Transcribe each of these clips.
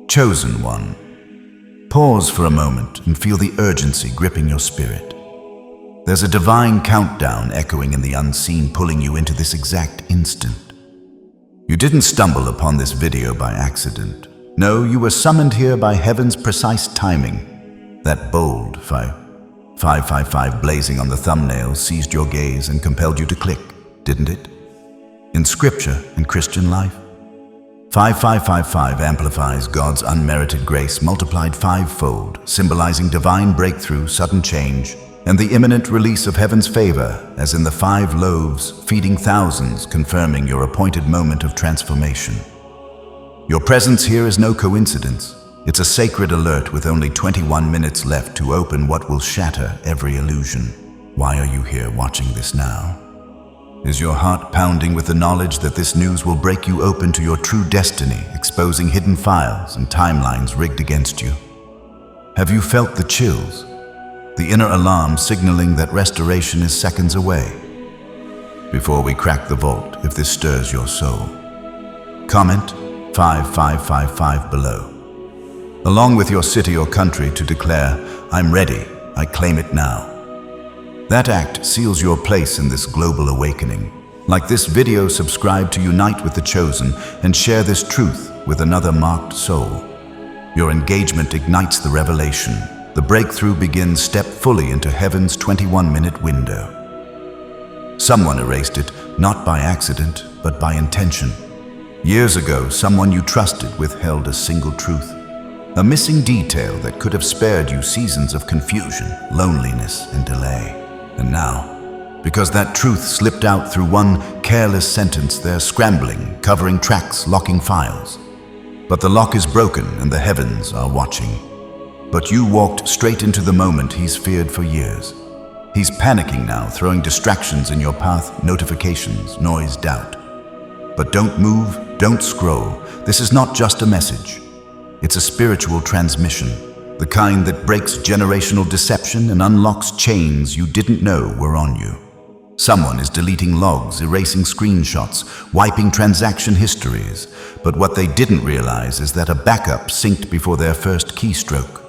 Chosen one. Pause for a moment and feel the urgency gripping your spirit. There's a divine countdown echoing in the unseen, pulling you into this exact instant. You didn't stumble upon this video by accident. No, you were summoned here by heaven's precise timing. That bold 555 blazing on the thumbnail seized your gaze and compelled you to click, didn't it? In scripture and Christian life, 5555 amplifies God's unmerited grace multiplied fivefold, symbolizing divine breakthrough, sudden change, and the imminent release of heaven's favor, as in the 5 loaves, feeding thousands, confirming your appointed moment of transformation. Your presence here is no coincidence. It's a sacred alert with only 21 minutes left to open what will shatter every illusion. Why are you here watching this now? Is your heart pounding with the knowledge that this news will break you open to your true destiny, exposing hidden files and timelines rigged against you? Have you felt the chills? The inner alarm signaling that restoration is seconds away? Before we crack the vault, if this stirs your soul, comment 5555 below, along with your city or country, to declare, "I'm ready, I claim it now." That act seals your place in this global awakening. Like this video, subscribe to unite with the chosen and share this truth with another marked soul. Your engagement ignites the revelation. The breakthrough begins. Step fully into heaven's 21-minute window. Someone erased it, not by accident, but by intention. Years ago, someone you trusted withheld a single truth, a missing detail that could have spared you seasons of confusion, loneliness, and delay. And now, because that truth slipped out through one careless sentence, they're scrambling, covering tracks, locking files. But the lock is broken and the heavens are watching. But you walked straight into the moment he's feared for years. He's panicking now, throwing distractions in your path, notifications, noise, doubt. But don't move, don't scroll. This is not just a message. It's a spiritual transmission, the kind that breaks generational deception and unlocks chains you didn't know were on you. Someone is deleting logs, erasing screenshots, wiping transaction histories. But what they didn't realize is that a backup synced before their first keystroke.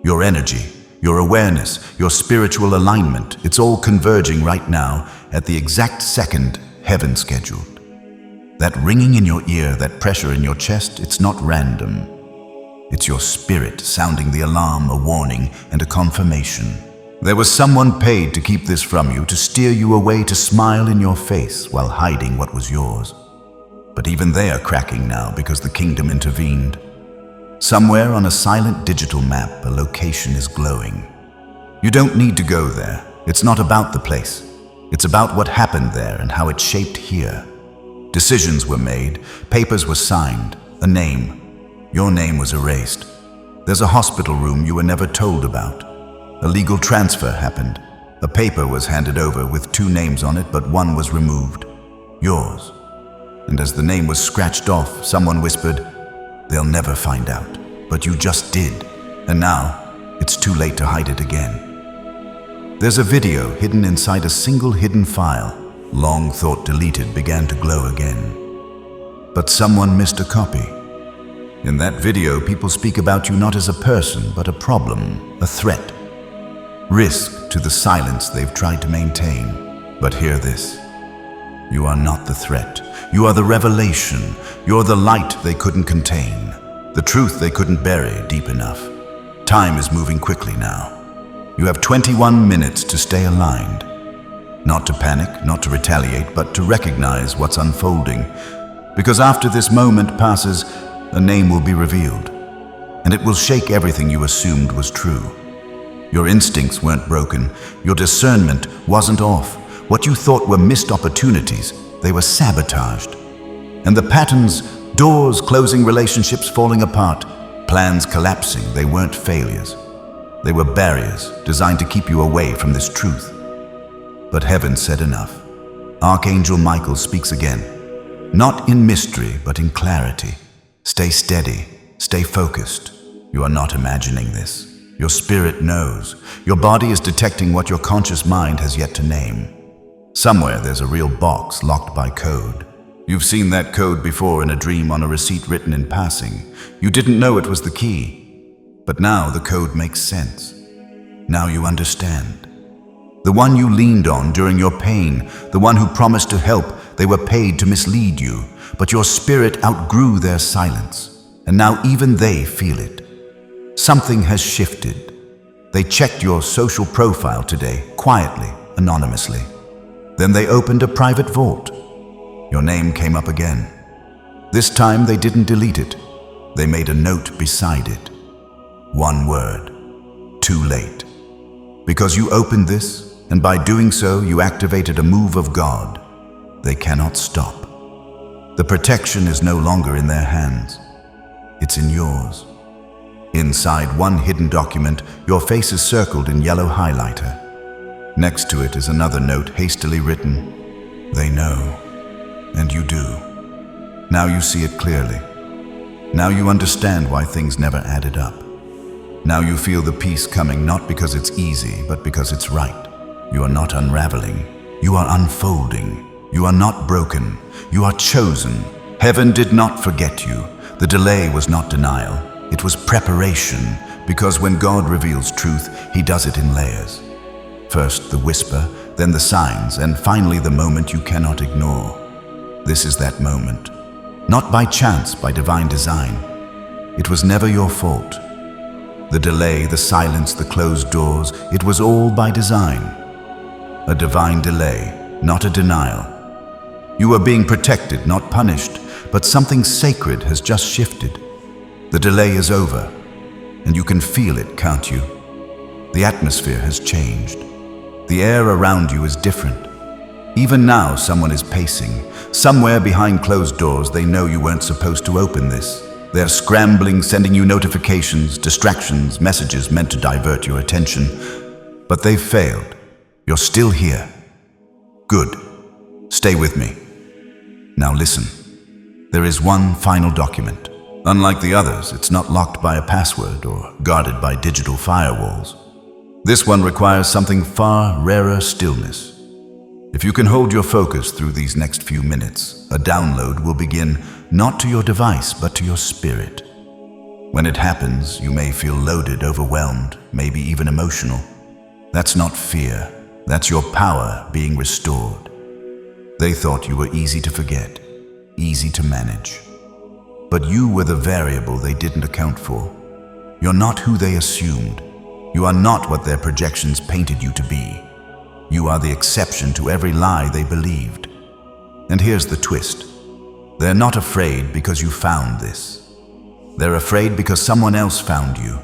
Your energy, your awareness, your spiritual alignment, it's all converging right now at the exact second heaven scheduled. That ringing in your ear, that pressure in your chest, it's not random. It's your spirit sounding the alarm, a warning, and a confirmation. There was someone paid to keep this from you, to steer you away, to smile in your face while hiding what was yours. But even they are cracking now because the kingdom intervened. Somewhere on a silent digital map, a location is glowing. You don't need to go there. It's not about the place. It's about what happened there and how it shaped here. Decisions were made, papers were signed, a name. Your name was erased. There's a hospital room you were never told about. A legal transfer happened. A paper was handed over with 2 names on it, but one was removed. Yours. And as the name was scratched off, someone whispered, "They'll never find out." But you just did. And now, it's too late to hide it again. There's a video hidden inside a single hidden file. Long thought deleted began to glow again. But someone missed a copy. In that video, people speak about you not as a person, but a problem, a threat. Risk to the silence they've tried to maintain. But hear this. You are not the threat. You are the revelation. You're the light they couldn't contain. The truth they couldn't bury deep enough. Time is moving quickly now. You have 21 minutes to stay aligned. Not to panic, not to retaliate, but to recognize what's unfolding. Because after this moment passes, a name will be revealed, and it will shake everything you assumed was true. Your instincts weren't broken. Your discernment wasn't off. What you thought were missed opportunities, they were sabotaged. And the patterns, doors closing, relationships falling apart, plans collapsing, they weren't failures. They were barriers designed to keep you away from this truth. But heaven said enough. Archangel Michael speaks again. Not in mystery, but in clarity. Stay steady, stay focused. You are not imagining this. Your spirit knows. Your body is detecting what your conscious mind has yet to name. Somewhere there's a real box locked by code. You've seen that code before in a dream on a receipt written in passing. You didn't know it was the key, but now the code makes sense. Now you understand. The one you leaned on during your pain, the one who promised to help, they were paid to mislead you, but your spirit outgrew their silence, and now even they feel it. Something has shifted. They checked your social profile today, quietly, anonymously. Then they opened a private vault. Your name came up again. This time they didn't delete it. They made a note beside it. One word. Too late. Because you opened this, and by doing so you activated a move of God. They cannot stop. The protection is no longer in their hands. It's in yours. Inside one hidden document, your face is circled in yellow highlighter. Next to it is another note hastily written. They know. And you do. Now you see it clearly. Now you understand why things never added up. Now you feel the peace coming not because it's easy, but because it's right. You are not unraveling. You are unfolding. You are not broken. You are chosen. Heaven did not forget you. The delay was not denial. It was preparation, because when God reveals truth, He does it in layers. First the whisper, then the signs, and finally the moment you cannot ignore. This is that moment. Not by chance, by divine design. It was never your fault. The delay, the silence, the closed doors, it was all by design. A divine delay, not a denial. You are being protected, not punished, but something sacred has just shifted. The delay is over, and you can feel it, can't you? The atmosphere has changed. The air around you is different. Even now, someone is pacing. Somewhere behind closed doors, they know you weren't supposed to open this. They're scrambling, sending you notifications, distractions, messages meant to divert your attention. But they've failed. You're still here. Good. Stay with me. Now listen. There is one final document. Unlike the others, it's not locked by a password or guarded by digital firewalls. This one requires something far rarer: stillness. If you can hold your focus through these next few minutes, a download will begin, not to your device, but to your spirit. When it happens, you may feel loaded, overwhelmed, maybe even emotional. That's not fear. That's your power being restored. They thought you were easy to forget, easy to manage. But you were the variable they didn't account for. You're not who they assumed. You are not what their projections painted you to be. You are the exception to every lie they believed. And here's the twist. They're not afraid because you found this. They're afraid because someone else found you.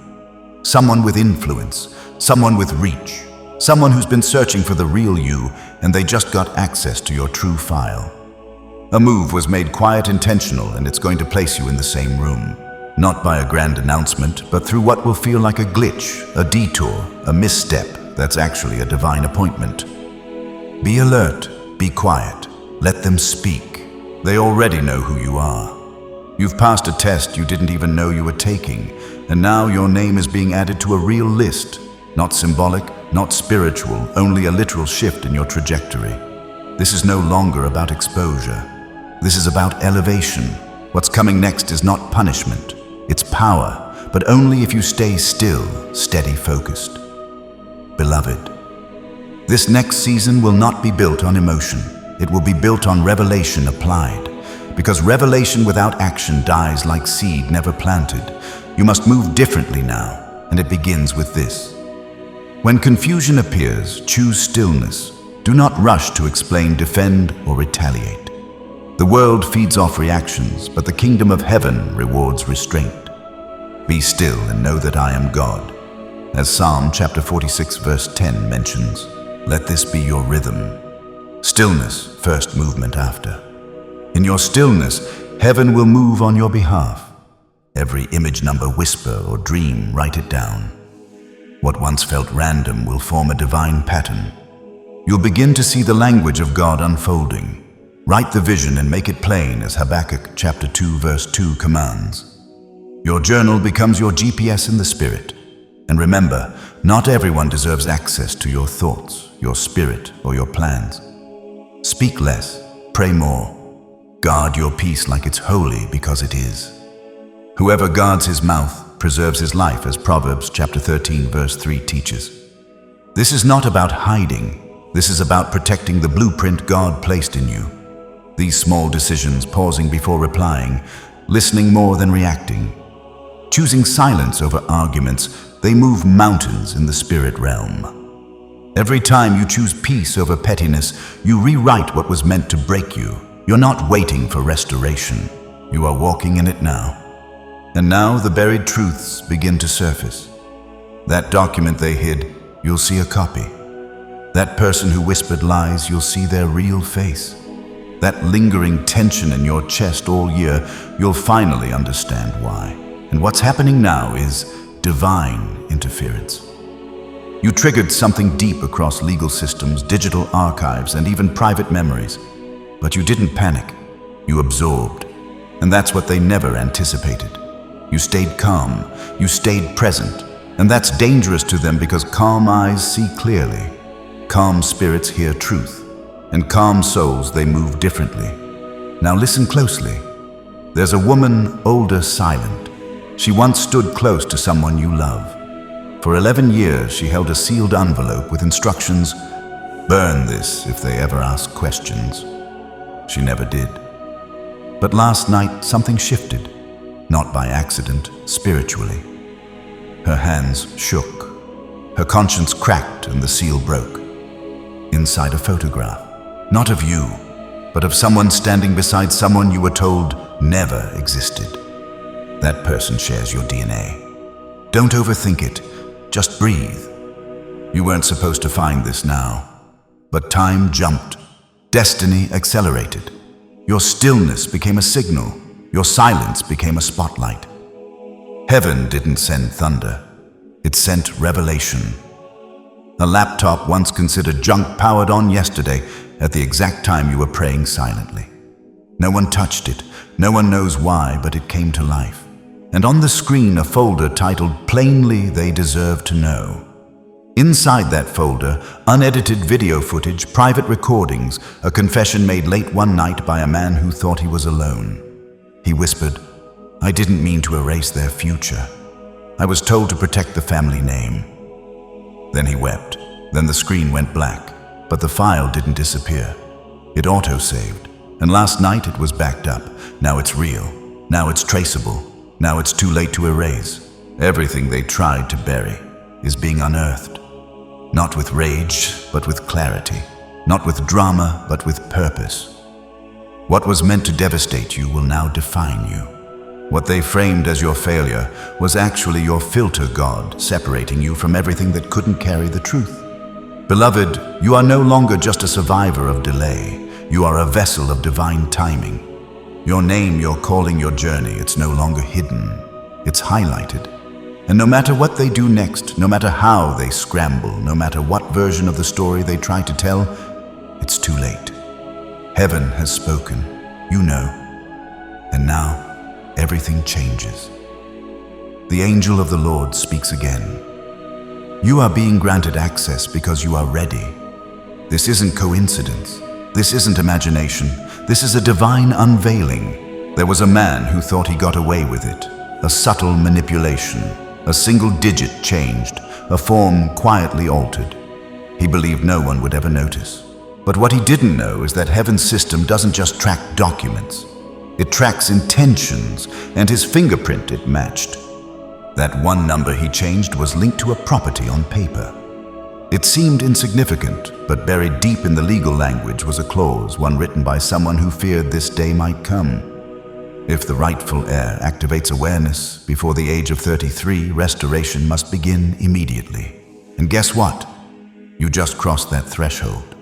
Someone with influence, someone with reach, someone who's been searching for the real you, and they just got access to your true file. A move was made quiet, intentional, and it's going to place you in the same room. Not by a grand announcement, but through what will feel like a glitch, a detour, a misstep that's actually a divine appointment. Be alert, be quiet, let them speak. They already know who you are. You've passed a test you didn't even know you were taking, and now your name is being added to a real list. Not symbolic, not spiritual, only a literal shift in your trajectory. This is no longer about exposure. This is about elevation. What's coming next is not punishment. It's power, but only if you stay still, steady, focused. Beloved, this next season will not be built on emotion. It will be built on revelation applied. Because revelation without action dies like seed never planted. You must move differently now, and it begins with this. When confusion appears, choose stillness. Do not rush to explain, defend, or retaliate. The world feeds off reactions, but the kingdom of heaven rewards restraint. Be still and know that I am God. As Psalm chapter 46 verse 10 mentions, let this be your rhythm. Stillness, first, movement after. In your stillness, heaven will move on your behalf. Every image, number, whisper, or dream, write it down. What once felt random will form a divine pattern. You'll begin to see the language of God unfolding. Write the vision and make it plain, as Habakkuk chapter 2 verse 2 commands. Your journal becomes your GPS in the spirit. And remember, not everyone deserves access to your thoughts, your spirit, or your plans. Speak less, pray more. Guard your peace like it's holy, because it is. Whoever guards his mouth preserves his life, as Proverbs chapter 13 verse 3 teaches. This is not about hiding. This is about protecting the blueprint God placed in you. These small decisions, pausing before replying, listening more than reacting, choosing silence over arguments, they move mountains in the spirit realm. Every time you choose peace over pettiness, you rewrite what was meant to break you. You're not waiting for restoration. You are walking in it now. And now the buried truths begin to surface. That document they hid, you'll see a copy. That person who whispered lies, you'll see their real face. That lingering tension in your chest all year, you'll finally understand why. And what's happening now is divine interference. You triggered something deep across legal systems, digital archives, and even private memories. But you didn't panic. You absorbed. And that's what they never anticipated. You stayed calm. You stayed present. And that's dangerous to them, because calm eyes see clearly. Calm spirits hear truth. And calm souls, they move differently. Now listen closely. There's a woman, older, silent. She once stood close to someone you love. For 11 years, she held a sealed envelope with instructions, "Burn this if they ever ask questions." She never did. But last night, something shifted. Not by accident, spiritually. Her hands shook. Her conscience cracked and the seal broke. Inside a photograph. Not of you, but of someone standing beside someone you were told never existed. That person shares your DNA. Don't overthink it. Just breathe. You weren't supposed to find this now. But time jumped. Destiny accelerated. Your stillness became a signal. Your silence became a spotlight. Heaven didn't send thunder. It sent revelation. A laptop once considered junk powered on yesterday at the exact time you were praying silently. No one touched it. No one knows why, but it came to life. And on the screen, a folder titled "Plainly They Deserve to Know." Inside that folder, unedited video footage, private recordings, a confession made late one night by a man who thought he was alone. He whispered, "I didn't mean to erase their future. I was told to protect the family name." Then he wept. Then the screen went black. But the file didn't disappear. It auto-saved. And last night it was backed up. Now it's real. Now it's traceable. Now it's too late to erase. Everything they tried to bury is being unearthed. Not with rage, but with clarity. Not with drama, but with purpose. What was meant to devastate you will now define you. What they framed as your failure was actually your filter God, separating you from everything that couldn't carry the truth. Beloved, you are no longer just a survivor of delay. You are a vessel of divine timing. Your name, your calling, your journey, it's no longer hidden. It's highlighted. And no matter what they do next, no matter how they scramble, no matter what version of the story they try to tell, it's too late. Heaven has spoken, you know. And now, everything changes. The angel of the Lord speaks again. You are being granted access because you are ready. This isn't coincidence. This isn't imagination. This is a divine unveiling. There was a man who thought he got away with it. A subtle manipulation. A single digit changed. A form quietly altered. He believed no one would ever notice. But what he didn't know is that heaven's system doesn't just track documents. It tracks intentions, and his fingerprint it matched. That one number he changed was linked to a property on paper. It seemed insignificant, but buried deep in the legal language was a clause, one written by someone who feared this day might come. If the rightful heir activates awareness before the age of 33, restoration must begin immediately. And guess what? You just crossed that threshold.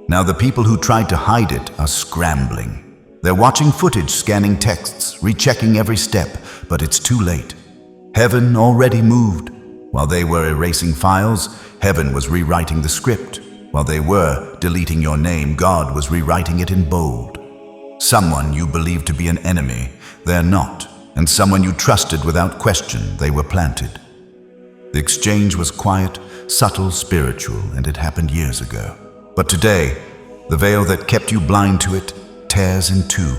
Now the people who tried to hide it are scrambling. They're watching footage, scanning texts, rechecking every step, but it's too late. Heaven already moved. While they were erasing files, heaven was rewriting the script. While they were deleting your name, God was rewriting it in bold. Someone you believed to be an enemy, they're not. And someone you trusted without question, they were planted. The exchange was quiet, subtle, spiritual, and it happened years ago. But today, the veil that kept you blind to it tears in two.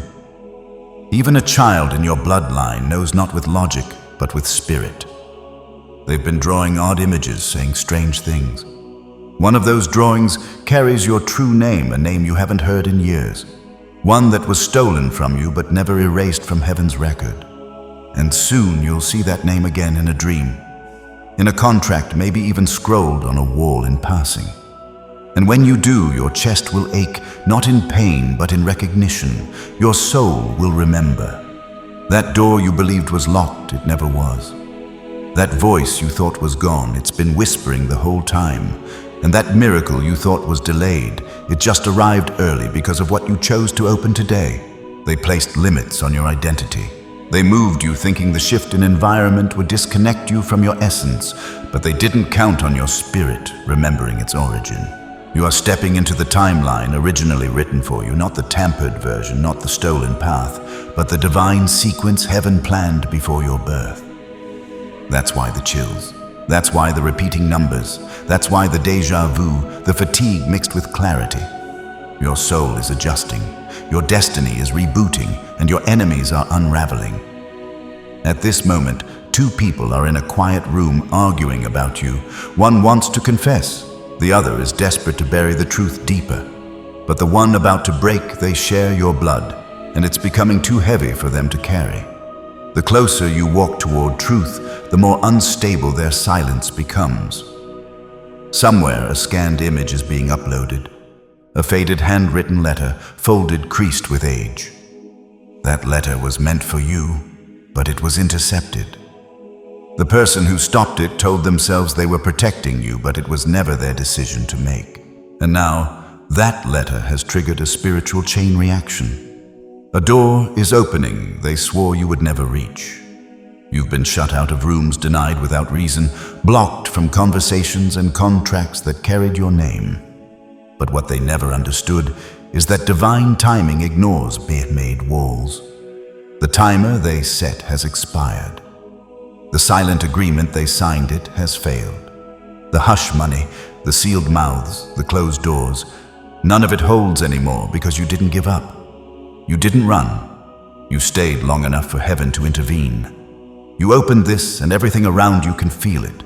Even a child in your bloodline knows not with logic, but with spirit. They've been drawing odd images, saying strange things. One of those drawings carries your true name, a name you haven't heard in years. One that was stolen from you but never erased from heaven's record. And soon you'll see that name again in a dream, in a contract, maybe even scrolled on a wall in passing. And when you do, your chest will ache, not in pain, but in recognition. Your soul will remember. That door you believed was locked, it never was. That voice you thought was gone, it's been whispering the whole time. And that miracle you thought was delayed, it just arrived early because of what you chose to open today. They placed limits on your identity. They moved you thinking the shift in environment would disconnect you from your essence, but they didn't count on your spirit, remembering its origin. You are stepping into the timeline originally written for you, not the tampered version, not the stolen path, but the divine sequence heaven planned before your birth. That's why the chills. That's why the repeating numbers. That's why the déjà vu, the fatigue mixed with clarity. Your soul is adjusting. Your destiny is rebooting, and your enemies are unraveling. At this moment, two people are in a quiet room arguing about you. One wants to confess. The other is desperate to bury the truth deeper. But the one about to break, they share your blood, and it's becoming too heavy for them to carry. The closer you walk toward truth, the more unstable their silence becomes. Somewhere, a scanned image is being uploaded. A faded handwritten letter, folded, creased with age. That letter was meant for you, but it was intercepted. The person who stopped it told themselves they were protecting you, but it was never their decision to make. And now, that letter has triggered a spiritual chain reaction. A door is opening they swore you would never reach. You've been shut out of rooms denied without reason, blocked from conversations and contracts that carried your name. But what they never understood is that divine timing ignores man-made walls. The timer they set has expired. The silent agreement they signed it has failed. The hush money, the sealed mouths, the closed doors, none of it holds anymore because you didn't give up. You didn't run. You stayed long enough for heaven to intervene. You opened this and everything around you can feel it.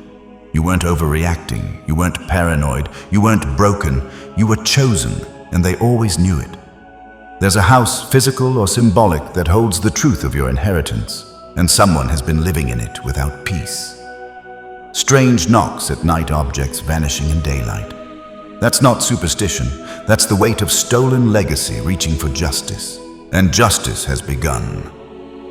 You weren't overreacting, you weren't paranoid, you weren't broken, you were chosen, and they always knew it. There's a house, physical or symbolic, that holds the truth of your inheritance, and someone has been living in it without peace. Strange knocks at night, objects vanishing in daylight. That's not superstition, that's the weight of stolen legacy reaching for justice. And justice has begun.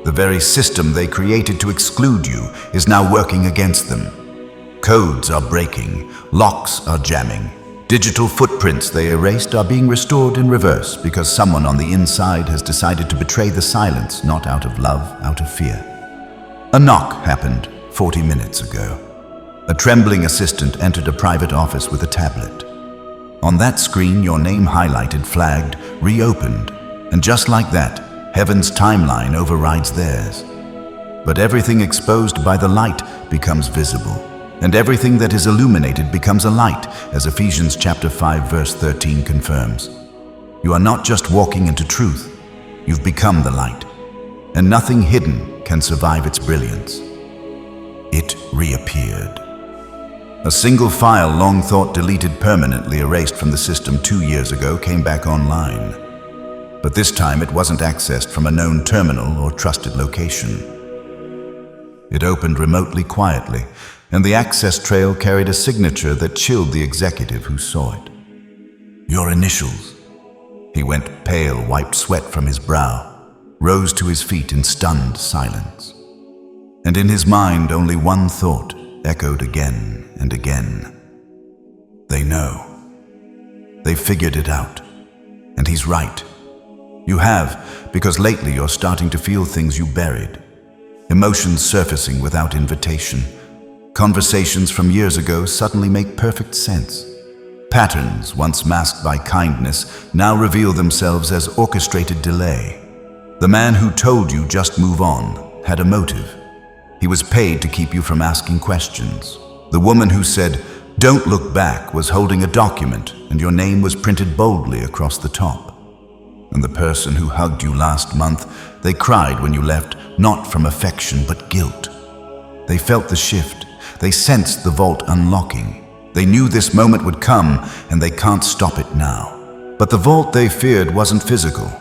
The very system they created to exclude you is now working against them. Codes are breaking, locks are jamming. Digital footprints they erased are being restored in reverse because someone on the inside has decided to betray the silence, not out of love, out of fear. A knock happened 40 minutes ago. A trembling assistant entered a private office with a tablet. On that screen, your name highlighted, flagged, reopened, and just like that, heaven's timeline overrides theirs. But everything exposed by the light becomes visible. And everything that is illuminated becomes a light, as Ephesians chapter 5 verse 13 confirms. You are not just walking into truth, you've become the light. And nothing hidden can survive its brilliance. It reappeared. A single file long thought deleted, permanently erased from the system 2 years ago, came back online. But this time it wasn't accessed from a known terminal or trusted location. It opened remotely, quietly, and the access trail carried a signature that chilled the executive who saw it. Your initials. He went pale, wiped sweat from his brow, rose to his feet in stunned silence. And in his mind, only one thought echoed again and again. They know. They figured it out. And he's right. You have, because lately you're starting to feel things you buried. Emotions surfacing without invitation. Conversations from years ago suddenly make perfect sense. Patterns, once masked by kindness, now reveal themselves as orchestrated delay. The man who told you just move on had a motive. He was paid to keep you from asking questions. The woman who said, "Don't look back," was holding a document, and your name was printed boldly across the top. And the person who hugged you last month, they cried when you left, not from affection but guilt. They felt the shift. They sensed the vault unlocking. They knew this moment would come, and they can't stop it now. But the vault they feared wasn't physical.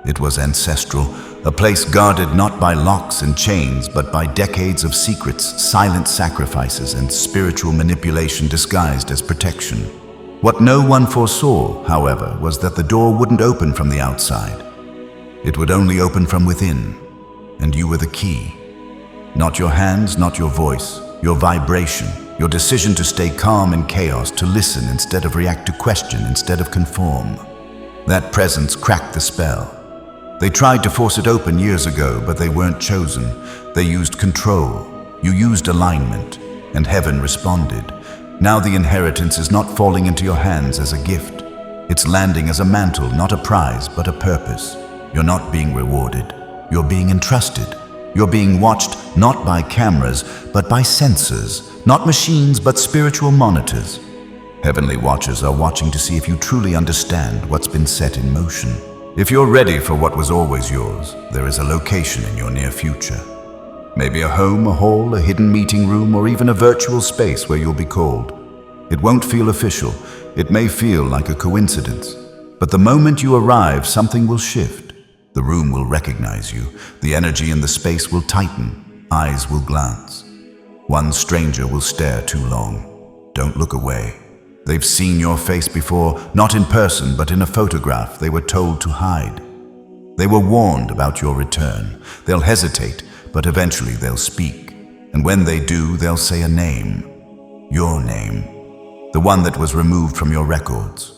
It was ancestral, a place guarded not by locks and chains, but by decades of secrets, silent sacrifices, and spiritual manipulation disguised as protection. What no one foresaw, however, was that the door wouldn't open from the outside. It would only open from within, and you were the key. Not your hands, not your voice, your vibration, your decision to stay calm in chaos, to listen instead of react, to question instead of conform. That presence cracked the spell. They tried to force it open years ago, but they weren't chosen. They used control. You used alignment, and heaven responded. Now the inheritance is not falling into your hands as a gift. It's landing as a mantle, not a prize, but a purpose. You're not being rewarded. You're being entrusted. You're being watched not by cameras, but by sensors, not machines, but spiritual monitors. Heavenly watchers are watching to see if you truly understand what's been set in motion. If you're ready for what was always yours, there is a location in your near future. Maybe a home, a hall, a hidden meeting room, or even a virtual space where you'll be called. It won't feel official. It may feel like a coincidence. But the moment you arrive, something will shift. The room will recognize you. The energy in the space will tighten. Eyes will glance. One stranger will stare too long. Don't look away. They've seen your face before, not in person, but in a photograph they were told to hide. They were warned about your return. They'll hesitate, but eventually they'll speak. And when they do, they'll say a name. Your name. The one that was removed from your records.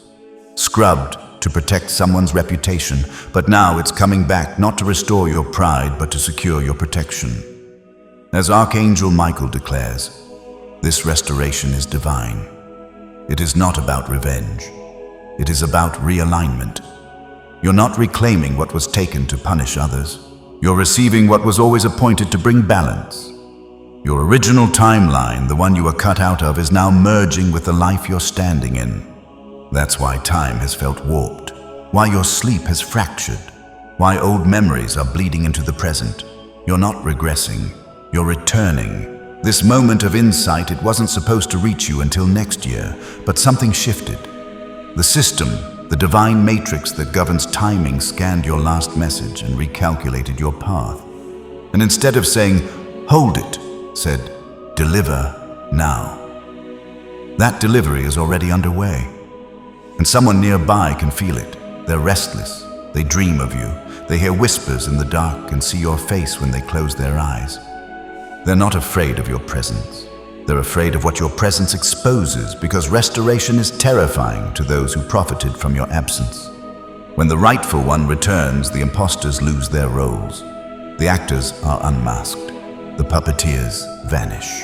Scrubbed to protect someone's reputation, but now it's coming back, not to restore your pride, but to secure your protection. As Archangel Michael declares, this restoration is divine. It is not about revenge. It is about realignment. You're not reclaiming what was taken to punish others. You're receiving what was always appointed to bring balance. Your original timeline, the one you were cut out of, is now merging with the life you're standing in. That's why time has felt warped, why your sleep has fractured, why old memories are bleeding into the present. You're not regressing, you're returning. This moment of insight, it wasn't supposed to reach you until next year, but something shifted. The system, the divine matrix that governs timing, scanned your last message and recalculated your path. And instead of saying, "Hold it," said, "Deliver now." That delivery is already underway. And someone nearby can feel it. They're restless. They dream of you. They hear whispers in the dark and see your face when they close their eyes. They're not afraid of your presence. They're afraid of what your presence exposes, because restoration is terrifying to those who profited from your absence. When the rightful one returns, the imposters lose their roles. The actors are unmasked. The puppeteers vanish.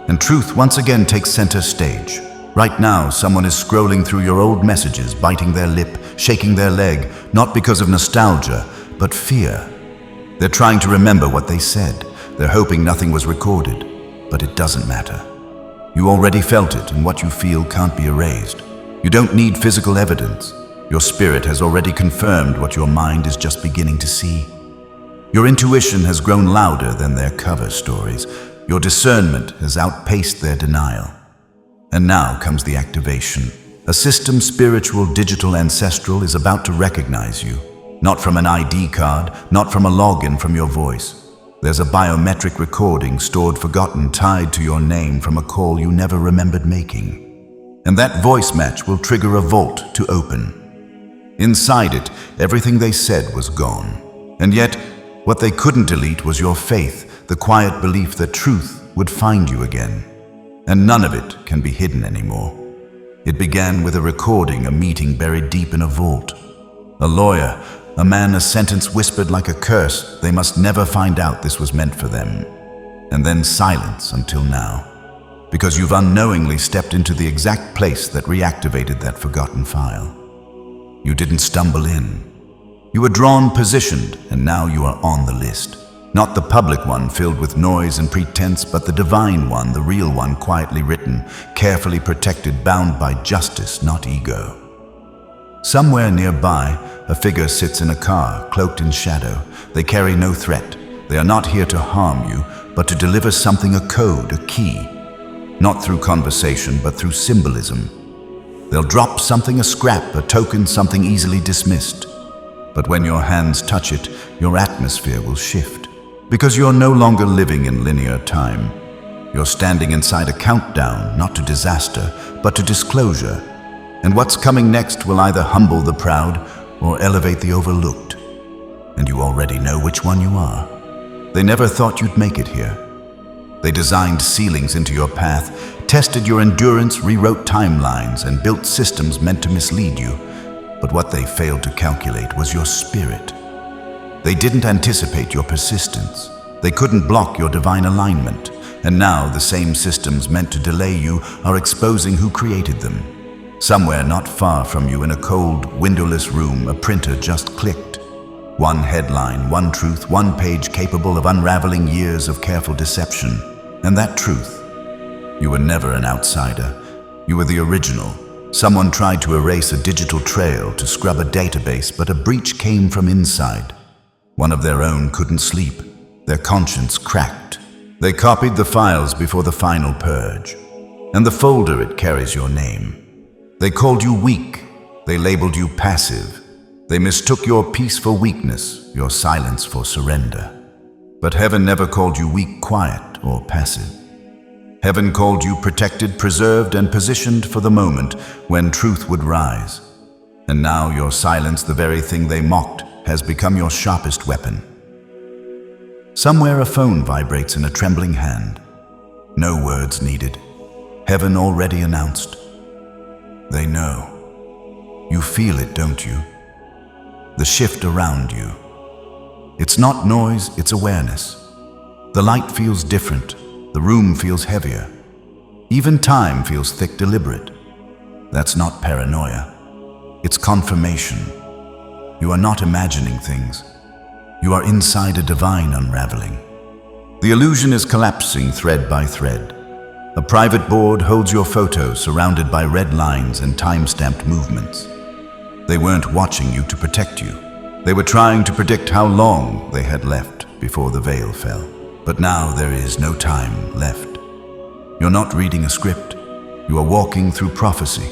And truth once again takes center stage. Right now, someone is scrolling through your old messages, biting their lip, shaking their leg, not because of nostalgia, but fear. They're trying to remember what they said. They're hoping nothing was recorded, but it doesn't matter. You already felt it, and what you feel can't be erased. You don't need physical evidence. Your spirit has already confirmed what your mind is just beginning to see. Your intuition has grown louder than their cover stories. Your discernment has outpaced their denial. And now comes the activation. A system, spiritual, digital, ancestral, is about to recognize you. Not from an ID card, not from a login from your voice. There's a biometric recording, stored, forgotten, tied to your name from a call you never remembered making. And that voice match will trigger a vault to open. Inside it, everything they said was gone. And yet, what they couldn't delete was your faith, the quiet belief that truth would find you again. And none of it can be hidden anymore. It began with a recording, a meeting buried deep in a vault. A lawyer, a man, a sentence whispered like a curse. They must never find out this was meant for them. And then silence until now. Because you've unknowingly stepped into the exact place that reactivated that forgotten file. You didn't stumble in. You were drawn, positioned, and now you are on the list. Not the public one filled with noise and pretense, but the divine one, the real one, quietly written, carefully protected, bound by justice, not ego. Somewhere nearby, a figure sits in a car, cloaked in shadow. They carry no threat. They are not here to harm you, but to deliver something, a code, a key. Not through conversation, but through symbolism. They'll drop something, a scrap, a token, something easily dismissed. But when your hands touch it, your atmosphere will shift. Because you're no longer living in linear time. You're standing inside a countdown, not to disaster, but to disclosure. And what's coming next will either humble the proud or elevate the overlooked. And you already know which one you are. They never thought you'd make it here. They designed ceilings into your path, tested your endurance, rewrote timelines, and built systems meant to mislead you. But what they failed to calculate was your spirit. They didn't anticipate your persistence. They couldn't block your divine alignment. And now the same systems meant to delay you are exposing who created them. Somewhere not far from you in a cold, windowless room, a printer just clicked. One headline, one truth, one page capable of unraveling years of careful deception. And that truth: you were never an outsider. You were the original. Someone tried to erase a digital trail, to scrub a database, but a breach came from inside. One of their own couldn't sleep. Their conscience cracked. They copied the files before the final purge. And the folder, it carries your name. They called you weak. They labeled you passive. They mistook your peace for weakness, your silence for surrender. But heaven never called you weak, quiet, or passive. Heaven called you protected, preserved, and positioned for the moment when truth would rise. And now your silence, the very thing they mocked, has become your sharpest weapon. Somewhere a phone vibrates in a trembling hand. No words needed. Heaven already announced. They know. You feel it, don't you? The shift around you. It's not noise, it's awareness. The light feels different. The room feels heavier. Even time feels thick, deliberate. That's not paranoia. It's confirmation. You are not imagining things. You are inside a divine unraveling. The illusion is collapsing thread by thread. A private board holds your photo surrounded by red lines and time-stamped movements. They weren't watching you to protect you. They were trying to predict how long they had left before the veil fell. But now there is no time left. You're not reading a script. You are walking through prophecy.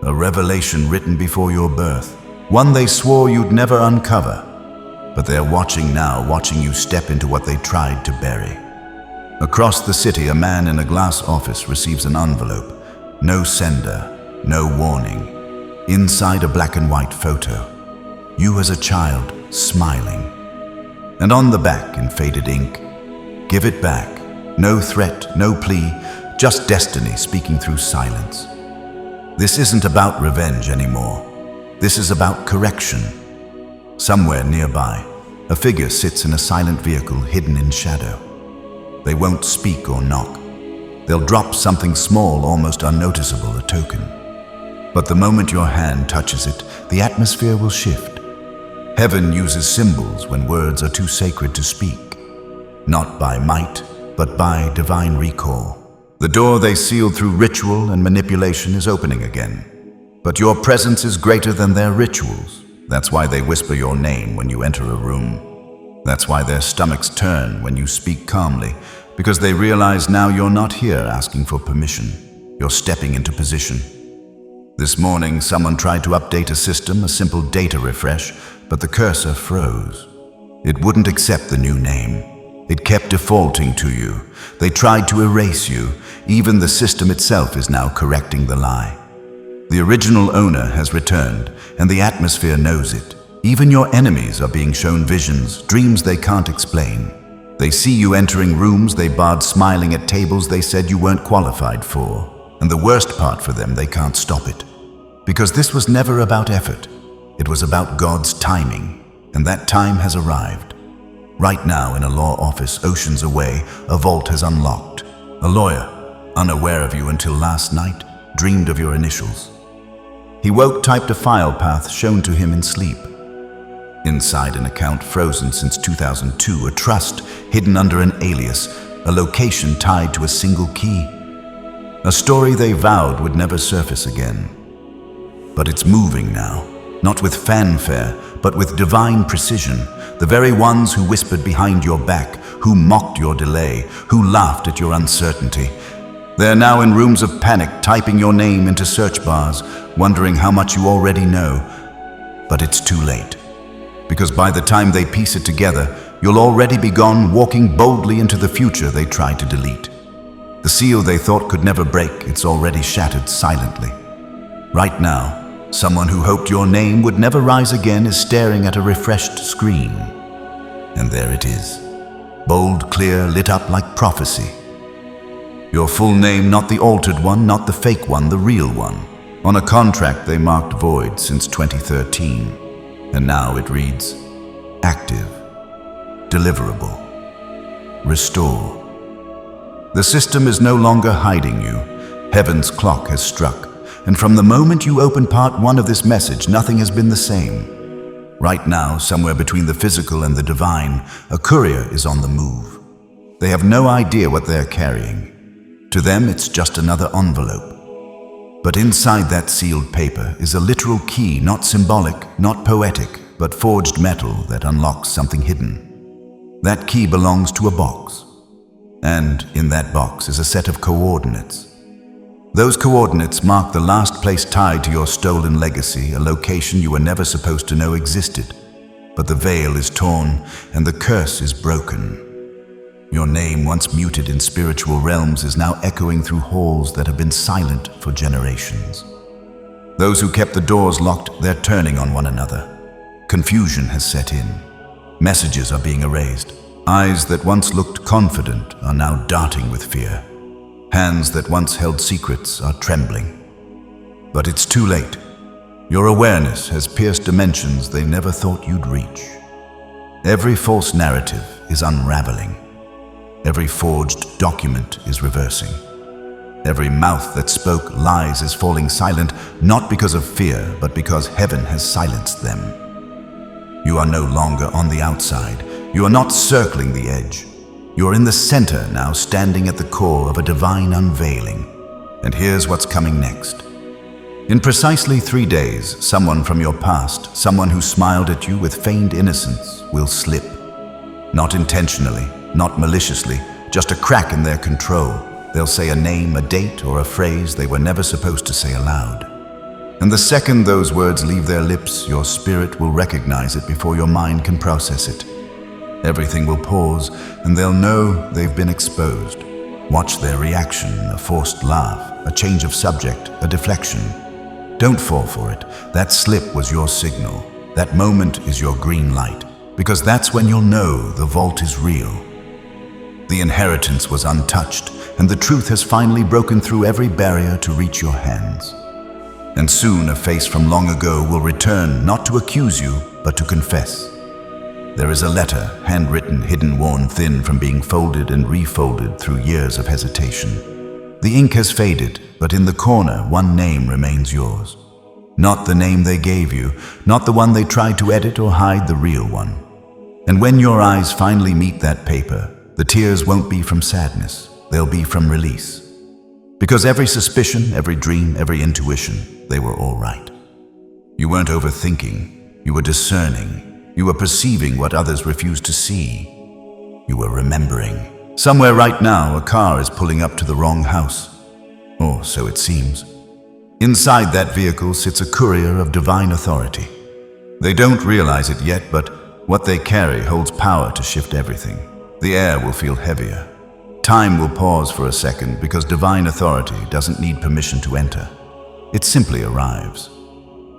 A revelation written before your birth. One they swore you'd never uncover. But they're watching now, watching you step into what they tried to bury. Across the city, a man in a glass office receives an envelope. No sender, no warning. Inside a black and white photo. You as a child, smiling. And on the back, in faded ink, give it back. No threat, no plea, just destiny speaking through silence. This isn't about revenge anymore. This is about correction. Somewhere nearby, a figure sits in a silent vehicle hidden in shadow. They won't speak or knock. They'll drop something small, almost unnoticeable, a token. But the moment your hand touches it, the atmosphere will shift. Heaven uses symbols when words are too sacred to speak. Not by might, but by divine recall. The door they sealed through ritual and manipulation is opening again. But your presence is greater than their rituals. That's why they whisper your name when you enter a room. That's why their stomachs turn when you speak calmly, because they realize now you're not here asking for permission. You're stepping into position. This morning, someone tried to update a system, a simple data refresh, but the cursor froze. It wouldn't accept the new name. It kept defaulting to you. They tried to erase you. Even the system itself is now correcting the lie. The original owner has returned, and the atmosphere knows it. Even your enemies are being shown visions, dreams they can't explain. They see you entering rooms they barred, smiling at tables they said you weren't qualified for. And the worst part for them, they can't stop it. Because this was never about effort. It was about God's timing, and that time has arrived. Right now, in a law office oceans away, a vault has unlocked. A lawyer, unaware of you until last night, dreamed of your initials. He woke, typed a file path shown to him in sleep. Inside an account frozen since 2002, a trust hidden under an alias, a location tied to a single key. A story they vowed would never surface again. But it's moving now, not with fanfare, but with divine precision. The very ones who whispered behind your back, who mocked your delay, who laughed at your uncertainty. They're now in rooms of panic, typing your name into search bars, wondering how much you already know. But it's too late. Because by the time they piece it together, you'll already be gone, walking boldly into the future they tried to delete. The seal they thought could never break, it's already shattered silently. Right now, someone who hoped your name would never rise again is staring at a refreshed screen. And there it is, bold, clear, lit up like prophecy. Your full name, not the altered one, not the fake one, the real one. On a contract they marked void since 2013. And now it reads, active, deliverable, restore. The system is no longer hiding you. Heaven's clock has struck. And from the moment you open part 1 of this message, nothing has been the same. Right now, somewhere between the physical and the divine, a courier is on the move. They have no idea what they're carrying. To them, it's just another envelope. But inside that sealed paper is a literal key, not symbolic, not poetic, but forged metal that unlocks something hidden. That key belongs to a box. And in that box is a set of coordinates. Those coordinates mark the last place tied to your stolen legacy, a location you were never supposed to know existed. But the veil is torn and the curse is broken. Your name, once muted in spiritual realms, is now echoing through halls that have been silent for generations. Those who kept the doors locked, they're turning on one another. Confusion has set in. Messages are being erased. Eyes that once looked confident are now darting with fear. Hands that once held secrets are trembling. But it's too late. Your awareness has pierced dimensions they never thought you'd reach. Every false narrative is unraveling. Every forged document is reversing. Every mouth that spoke lies is falling silent, not because of fear, but because heaven has silenced them. You are no longer on the outside. You are not circling the edge. You are in the center now, standing at the core of a divine unveiling. And here's what's coming next. In precisely 3 days, someone from your past, someone who smiled at you with feigned innocence, will slip. Not intentionally, not maliciously, just a crack in their control. They'll say a name, a date, or a phrase they were never supposed to say aloud. And the second those words leave their lips, your spirit will recognize it before your mind can process it. Everything will pause, and they'll know they've been exposed. Watch their reaction, a forced laugh, a change of subject, a deflection. Don't fall for it. That slip was your signal. That moment is your green light, because that's when you'll know the vault is real. The inheritance was untouched, and the truth has finally broken through every barrier to reach your hands. And soon a face from long ago will return, not to accuse you, but to confess. There is a letter, handwritten, hidden, worn thin from being folded and refolded through years of hesitation. The ink has faded, but in the corner, one name remains yours. Not the name they gave you, not the one they tried to edit or hide, the real one. And when your eyes finally meet that paper, the tears won't be from sadness, they'll be from release. Because every suspicion, every dream, every intuition, they were all right. You weren't overthinking, you were discerning, you were perceiving what others refused to see. You were remembering. Somewhere right now, a car is pulling up to the wrong house. Or so it seems. Inside that vehicle sits a courier of divine authority. They don't realize it yet, but what they carry holds power to shift everything. The air will feel heavier. Time will pause for a second because divine authority doesn't need permission to enter. It simply arrives.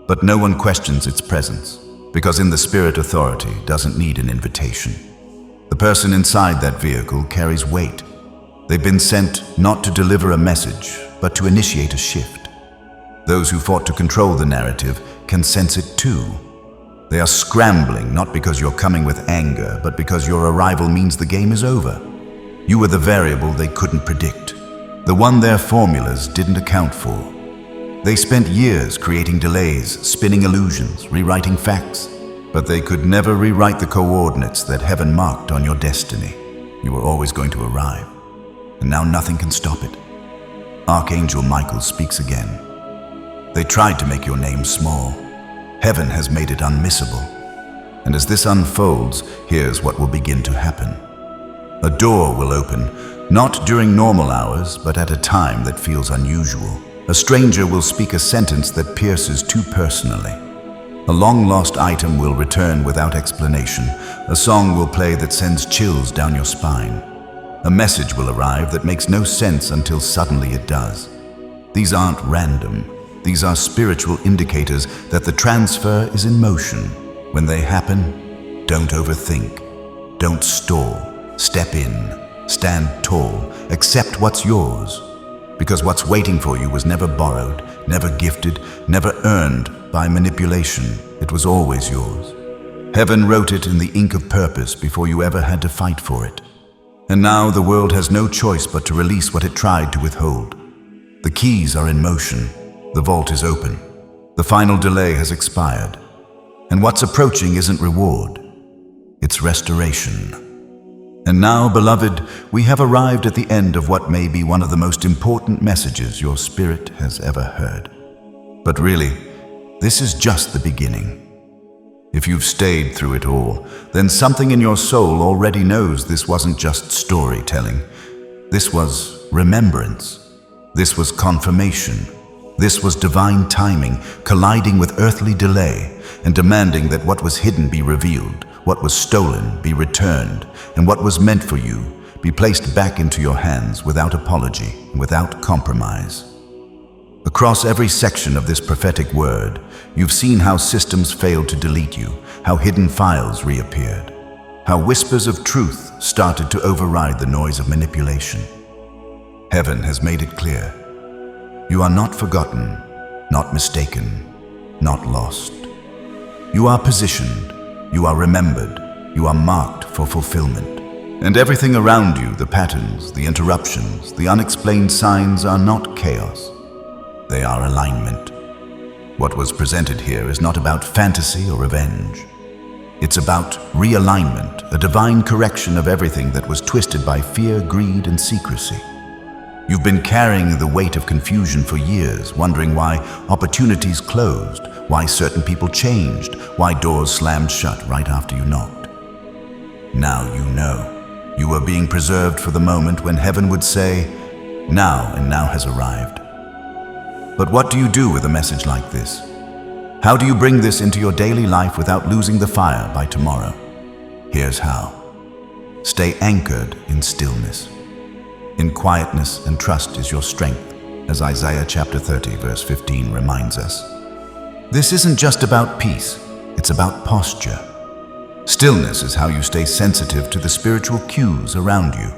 But no one questions its presence because in the spirit authority doesn't need an invitation. The person inside that vehicle carries weight. They've been sent not to deliver a message, but to initiate a shift. Those who fought to control the narrative can sense it too. They are scrambling, not because you're coming with anger, but because your arrival means the game is over. You were the variable they couldn't predict, the one their formulas didn't account for. They spent years creating delays, spinning illusions, rewriting facts, but they could never rewrite the coordinates that heaven marked on your destiny. You were always going to arrive, and now nothing can stop it. Archangel Michael speaks again. They tried to make your name small. Heaven has made it unmissable. And as this unfolds, here's what will begin to happen. A door will open, not during normal hours, but at a time that feels unusual. A stranger will speak a sentence that pierces too personally. A long-lost item will return without explanation. A song will play that sends chills down your spine. A message will arrive that makes no sense until suddenly it does. These aren't random. These are spiritual indicators that the transfer is in motion. When they happen, don't overthink. Don't stall. Step in. Stand tall. Accept what's yours. Because what's waiting for you was never borrowed, never gifted, never earned by manipulation. It was always yours. Heaven wrote it in the ink of purpose before you ever had to fight for it. And now the world has no choice but to release what it tried to withhold. The keys are in motion. The vault is open. The final delay has expired. And what's approaching isn't reward. It's restoration. And now, beloved, we have arrived at the end of what may be one of the most important messages your spirit has ever heard. But really, this is just the beginning. If you've stayed through it all, then something in your soul already knows this wasn't just storytelling. This was remembrance. This was confirmation. This was divine timing, colliding with earthly delay and demanding that what was hidden be revealed, what was stolen be returned, and what was meant for you be placed back into your hands without apology and without compromise. Across every section of this prophetic word, you've seen how systems failed to delete you, how hidden files reappeared, how whispers of truth started to override the noise of manipulation. Heaven has made it clear. You are not forgotten, not mistaken, not lost. You are positioned, you are remembered, you are marked for fulfillment. And everything around you, the patterns, the interruptions, the unexplained signs are not chaos. They are alignment. What was presented here is not about fantasy or revenge. It's about realignment, a divine correction of everything that was twisted by fear, greed, and secrecy. You've been carrying the weight of confusion for years, wondering why opportunities closed, why certain people changed, why doors slammed shut right after you knocked. Now you know. You are being preserved for the moment when heaven would say, now and now has arrived. But what do you do with a message like this? How do you bring this into your daily life without losing the fire by tomorrow? Here's how. Stay anchored in stillness. In quietness and trust is your strength, as Isaiah chapter 30, verse 15 reminds us. This isn't just about peace, it's about posture. Stillness is how you stay sensitive to the spiritual cues around you.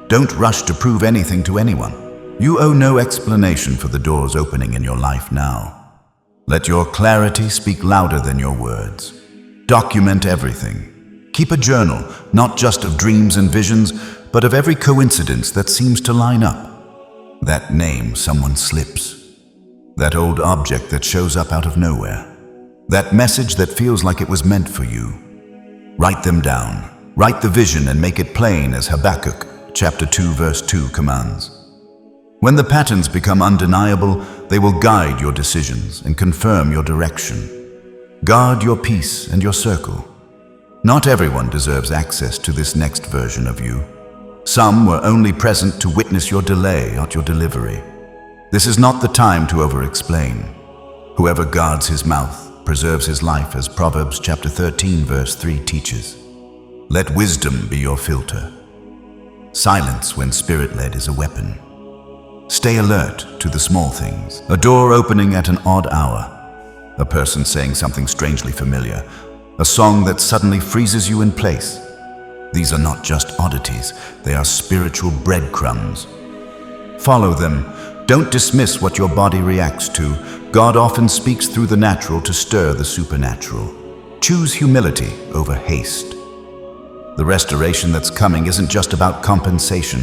Don't rush to prove anything to anyone. You owe no explanation for the doors opening in your life now. Let your clarity speak louder than your words. Document everything. Keep a journal, not just of dreams and visions, but of every coincidence that seems to line up. That name someone slips. That old object that shows up out of nowhere. That message that feels like it was meant for you. Write them down. Write the vision and make it plain as Habakkuk chapter 2 verse 2 commands. When the patterns become undeniable, they will guide your decisions and confirm your direction. Guard your peace and your circle. Not everyone deserves access to this next version of you. Some were only present to witness your delay, not your delivery. This is not the time to over-explain. Whoever guards his mouth preserves his life, as Proverbs chapter 13 verse 3 teaches. Let wisdom be your filter. Silence when spirit-led is a weapon. Stay alert to the small things. A door opening at an odd hour. A person saying something strangely familiar. A song that suddenly freezes you in place. These are not just oddities, they are spiritual breadcrumbs. Follow them. Don't dismiss what your body reacts to. God often speaks through the natural to stir the supernatural. Choose humility over haste. The restoration that's coming isn't just about compensation,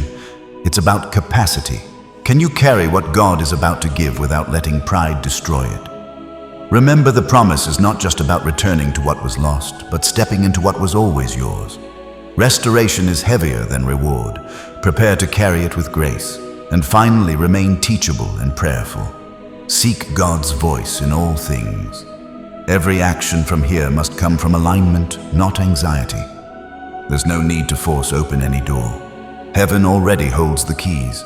it's about capacity. Can you carry what God is about to give without letting pride destroy it? Remember, the promise is not just about returning to what was lost, but stepping into what was always yours. Restoration is heavier than reward. Prepare to carry it with grace, and finally remain teachable and prayerful. Seek God's voice in all things. Every action from here must come from alignment, not anxiety. There's no need to force open any door. Heaven already holds the keys.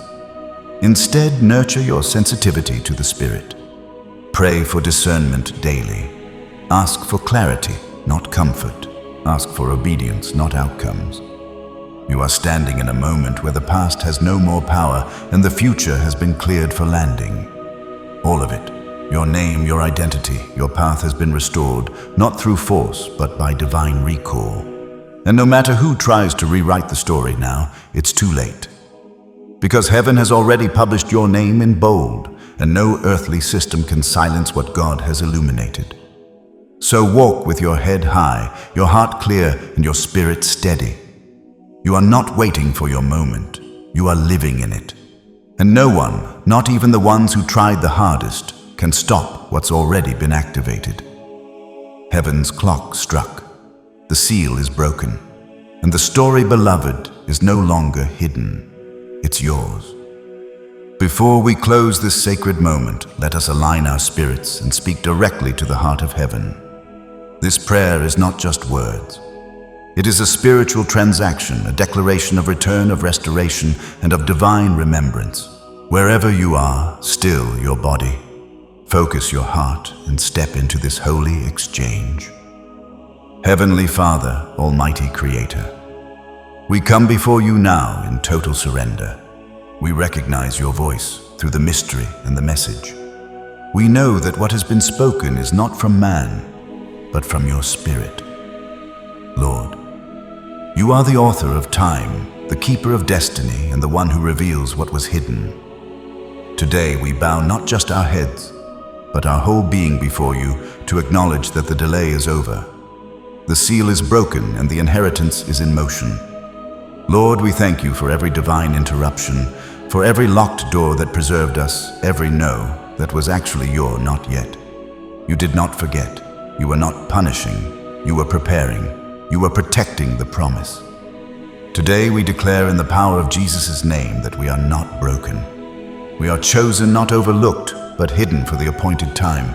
Instead, nurture your sensitivity to the Spirit. Pray for discernment daily. Ask for clarity, not comfort. Ask for obedience, not outcomes. You are standing in a moment where the past has no more power and the future has been cleared for landing. All of it. Your name, your identity, your path has been restored, not through force, but by divine recall. And no matter who tries to rewrite the story now, it's too late. Because heaven has already published your name in bold, and no earthly system can silence what God has illuminated. So walk with your head high, your heart clear, and your spirit steady. You are not waiting for your moment. You are living in it. And no one, not even the ones who tried the hardest, can stop what's already been activated. Heaven's clock struck. The seal is broken. And the story, beloved, is no longer hidden. It's yours. Before we close this sacred moment, let us align our spirits and speak directly to the heart of heaven. This prayer is not just words. It is a spiritual transaction, a declaration of return, of restoration, and of divine remembrance. Wherever you are, still your body. Focus your heart and step into this holy exchange. Heavenly Father, Almighty Creator, we come before you now in total surrender. We recognize your voice through the mystery and the message. We know that what has been spoken is not from man, but from your Spirit. Lord, you are the author of time, the keeper of destiny, and the one who reveals what was hidden. Today we bow not just our heads, but our whole being before you to acknowledge that the delay is over. The seal is broken and the inheritance is in motion. Lord, we thank you for every divine interruption, for every locked door that preserved us, every no that was actually your not yet. You did not forget. You were not punishing. You were preparing. You were protecting the promise. Today we declare in the power of Jesus' name that we are not broken. We are chosen, not overlooked, but hidden for the appointed time.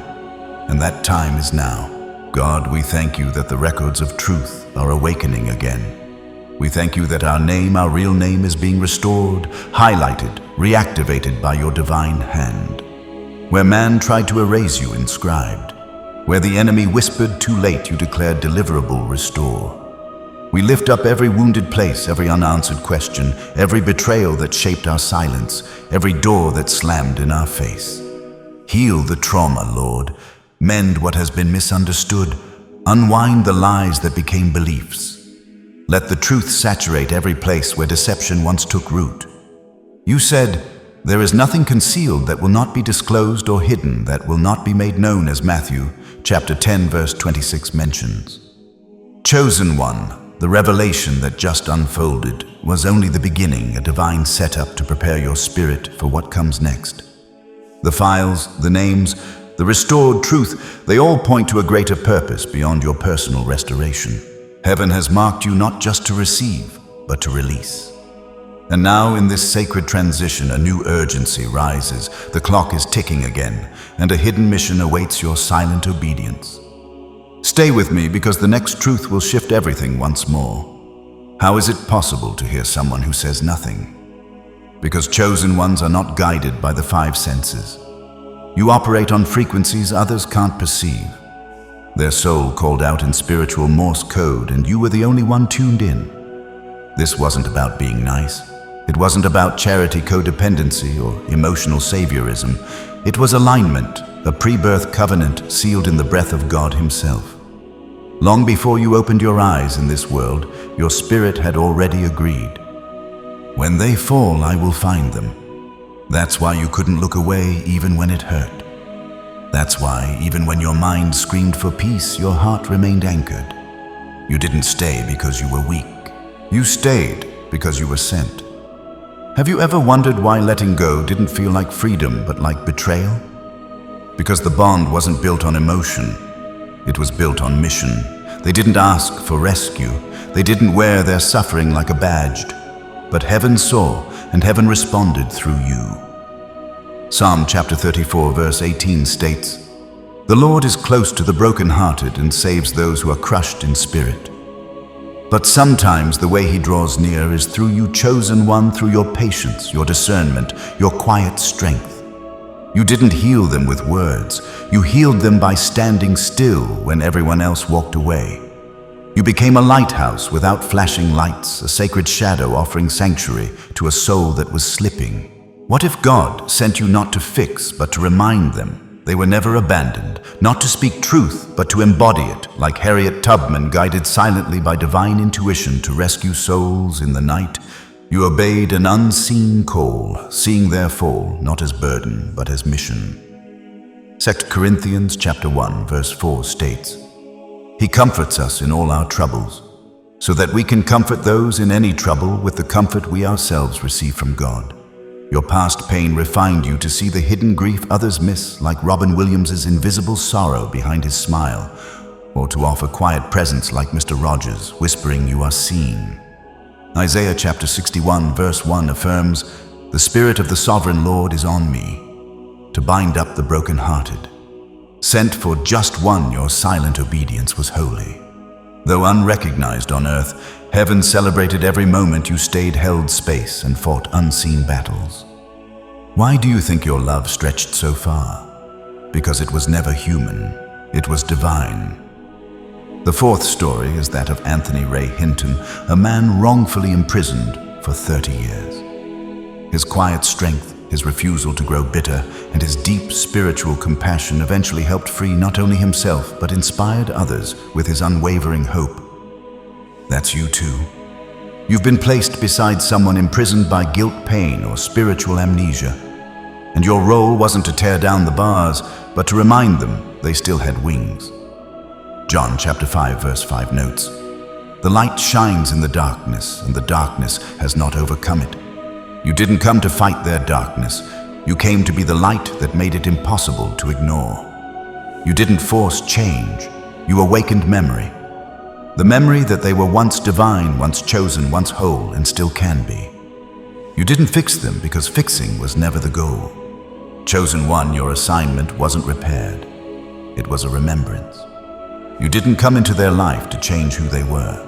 And that time is now. God, we thank you that the records of truth are awakening again. We thank you that our name, our real name, is being restored, highlighted, reactivated by your divine hand. Where man tried to erase you, inscribed. Where the enemy whispered too late, you declared deliverable, restore. We lift up every wounded place, every unanswered question, every betrayal that shaped our silence, every door that slammed in our face. Heal the trauma, Lord. Mend what has been misunderstood. Unwind the lies that became beliefs. Let the truth saturate every place where deception once took root. You said, "There is nothing concealed that will not be disclosed or hidden that will not be made known," as Matthew chapter 10 verse 26 mentions. Chosen one, the revelation that just unfolded, was only the beginning, a divine setup to prepare your spirit for what comes next. The files, the names, the restored truth, they all point to a greater purpose beyond your personal restoration. Heaven has marked you not just to receive, but to release. And now in this sacred transition, a new urgency rises. The clock is ticking again, and a hidden mission awaits your silent obedience. Stay with me, because the next truth will shift everything once more. How is it possible to hear someone who says nothing? Because chosen ones are not guided by the five senses. You operate on frequencies others can't perceive. Their soul called out in spiritual Morse code, and you were the only one tuned in. This wasn't about being nice. It wasn't about charity codependency or emotional saviorism. It was alignment, a pre-birth covenant sealed in the breath of God Himself. Long before you opened your eyes in this world, your spirit had already agreed. When they fall, I will find them. That's why you couldn't look away even when it hurt. That's why, even when your mind screamed for peace, your heart remained anchored. You didn't stay because you were weak. You stayed because you were sent. Have you ever wondered why letting go didn't feel like freedom, but like betrayal? Because the bond wasn't built on emotion. It was built on mission. They didn't ask for rescue. They didn't wear their suffering like a badge. But heaven saw, and heaven responded through you. Psalm chapter 34 verse 18 states, "The Lord is close to the brokenhearted and saves those who are crushed in spirit." But sometimes the way he draws near is through you, chosen one, through your patience, your discernment, your quiet strength. You didn't heal them with words. You healed them by standing still when everyone else walked away. You became a lighthouse without flashing lights, a sacred shadow offering sanctuary to a soul that was slipping. What if God sent you not to fix, but to remind them they were never abandoned, not to speak truth, but to embody it, like Harriet Tubman guided silently by divine intuition to rescue souls in the night? You obeyed an unseen call, seeing their fall not as burden, but as mission. 2 Corinthians chapter 1 verse 4 states, "He comforts us in all our troubles, so that we can comfort those in any trouble with the comfort we ourselves receive from God." Your past pain refined you to see the hidden grief others miss, like Robin Williams' invisible sorrow behind his smile, or to offer quiet presence like Mr. Rogers, whispering you are seen. Isaiah chapter 61 verse 1 affirms, "The Spirit of the Sovereign Lord is on me, to bind up the brokenhearted." Sent for just one, your silent obedience was holy. Though unrecognized on earth, heaven celebrated every moment you stayed, held space, and fought unseen battles. Why do you think your love stretched so far? Because it was never human, it was divine. The fourth story is that of Anthony Ray Hinton, a man wrongfully imprisoned for 30 years. His quiet strength, his refusal to grow bitter, and his deep spiritual compassion eventually helped free not only himself, but inspired others with his unwavering hope. That's you too. You've been placed beside someone imprisoned by guilt, pain, or spiritual amnesia. And your role wasn't to tear down the bars, but to remind them they still had wings. John chapter 5 verse 5 notes, "The light shines in the darkness, and the darkness has not overcome it." You didn't come to fight their darkness. You came to be the light that made it impossible to ignore. You didn't force change. You awakened memory. The memory that they were once divine, once chosen, once whole, and still can be. You didn't fix them because fixing was never the goal. Chosen one, your assignment wasn't repaired. It was a remembrance. You didn't come into their life to change who they were.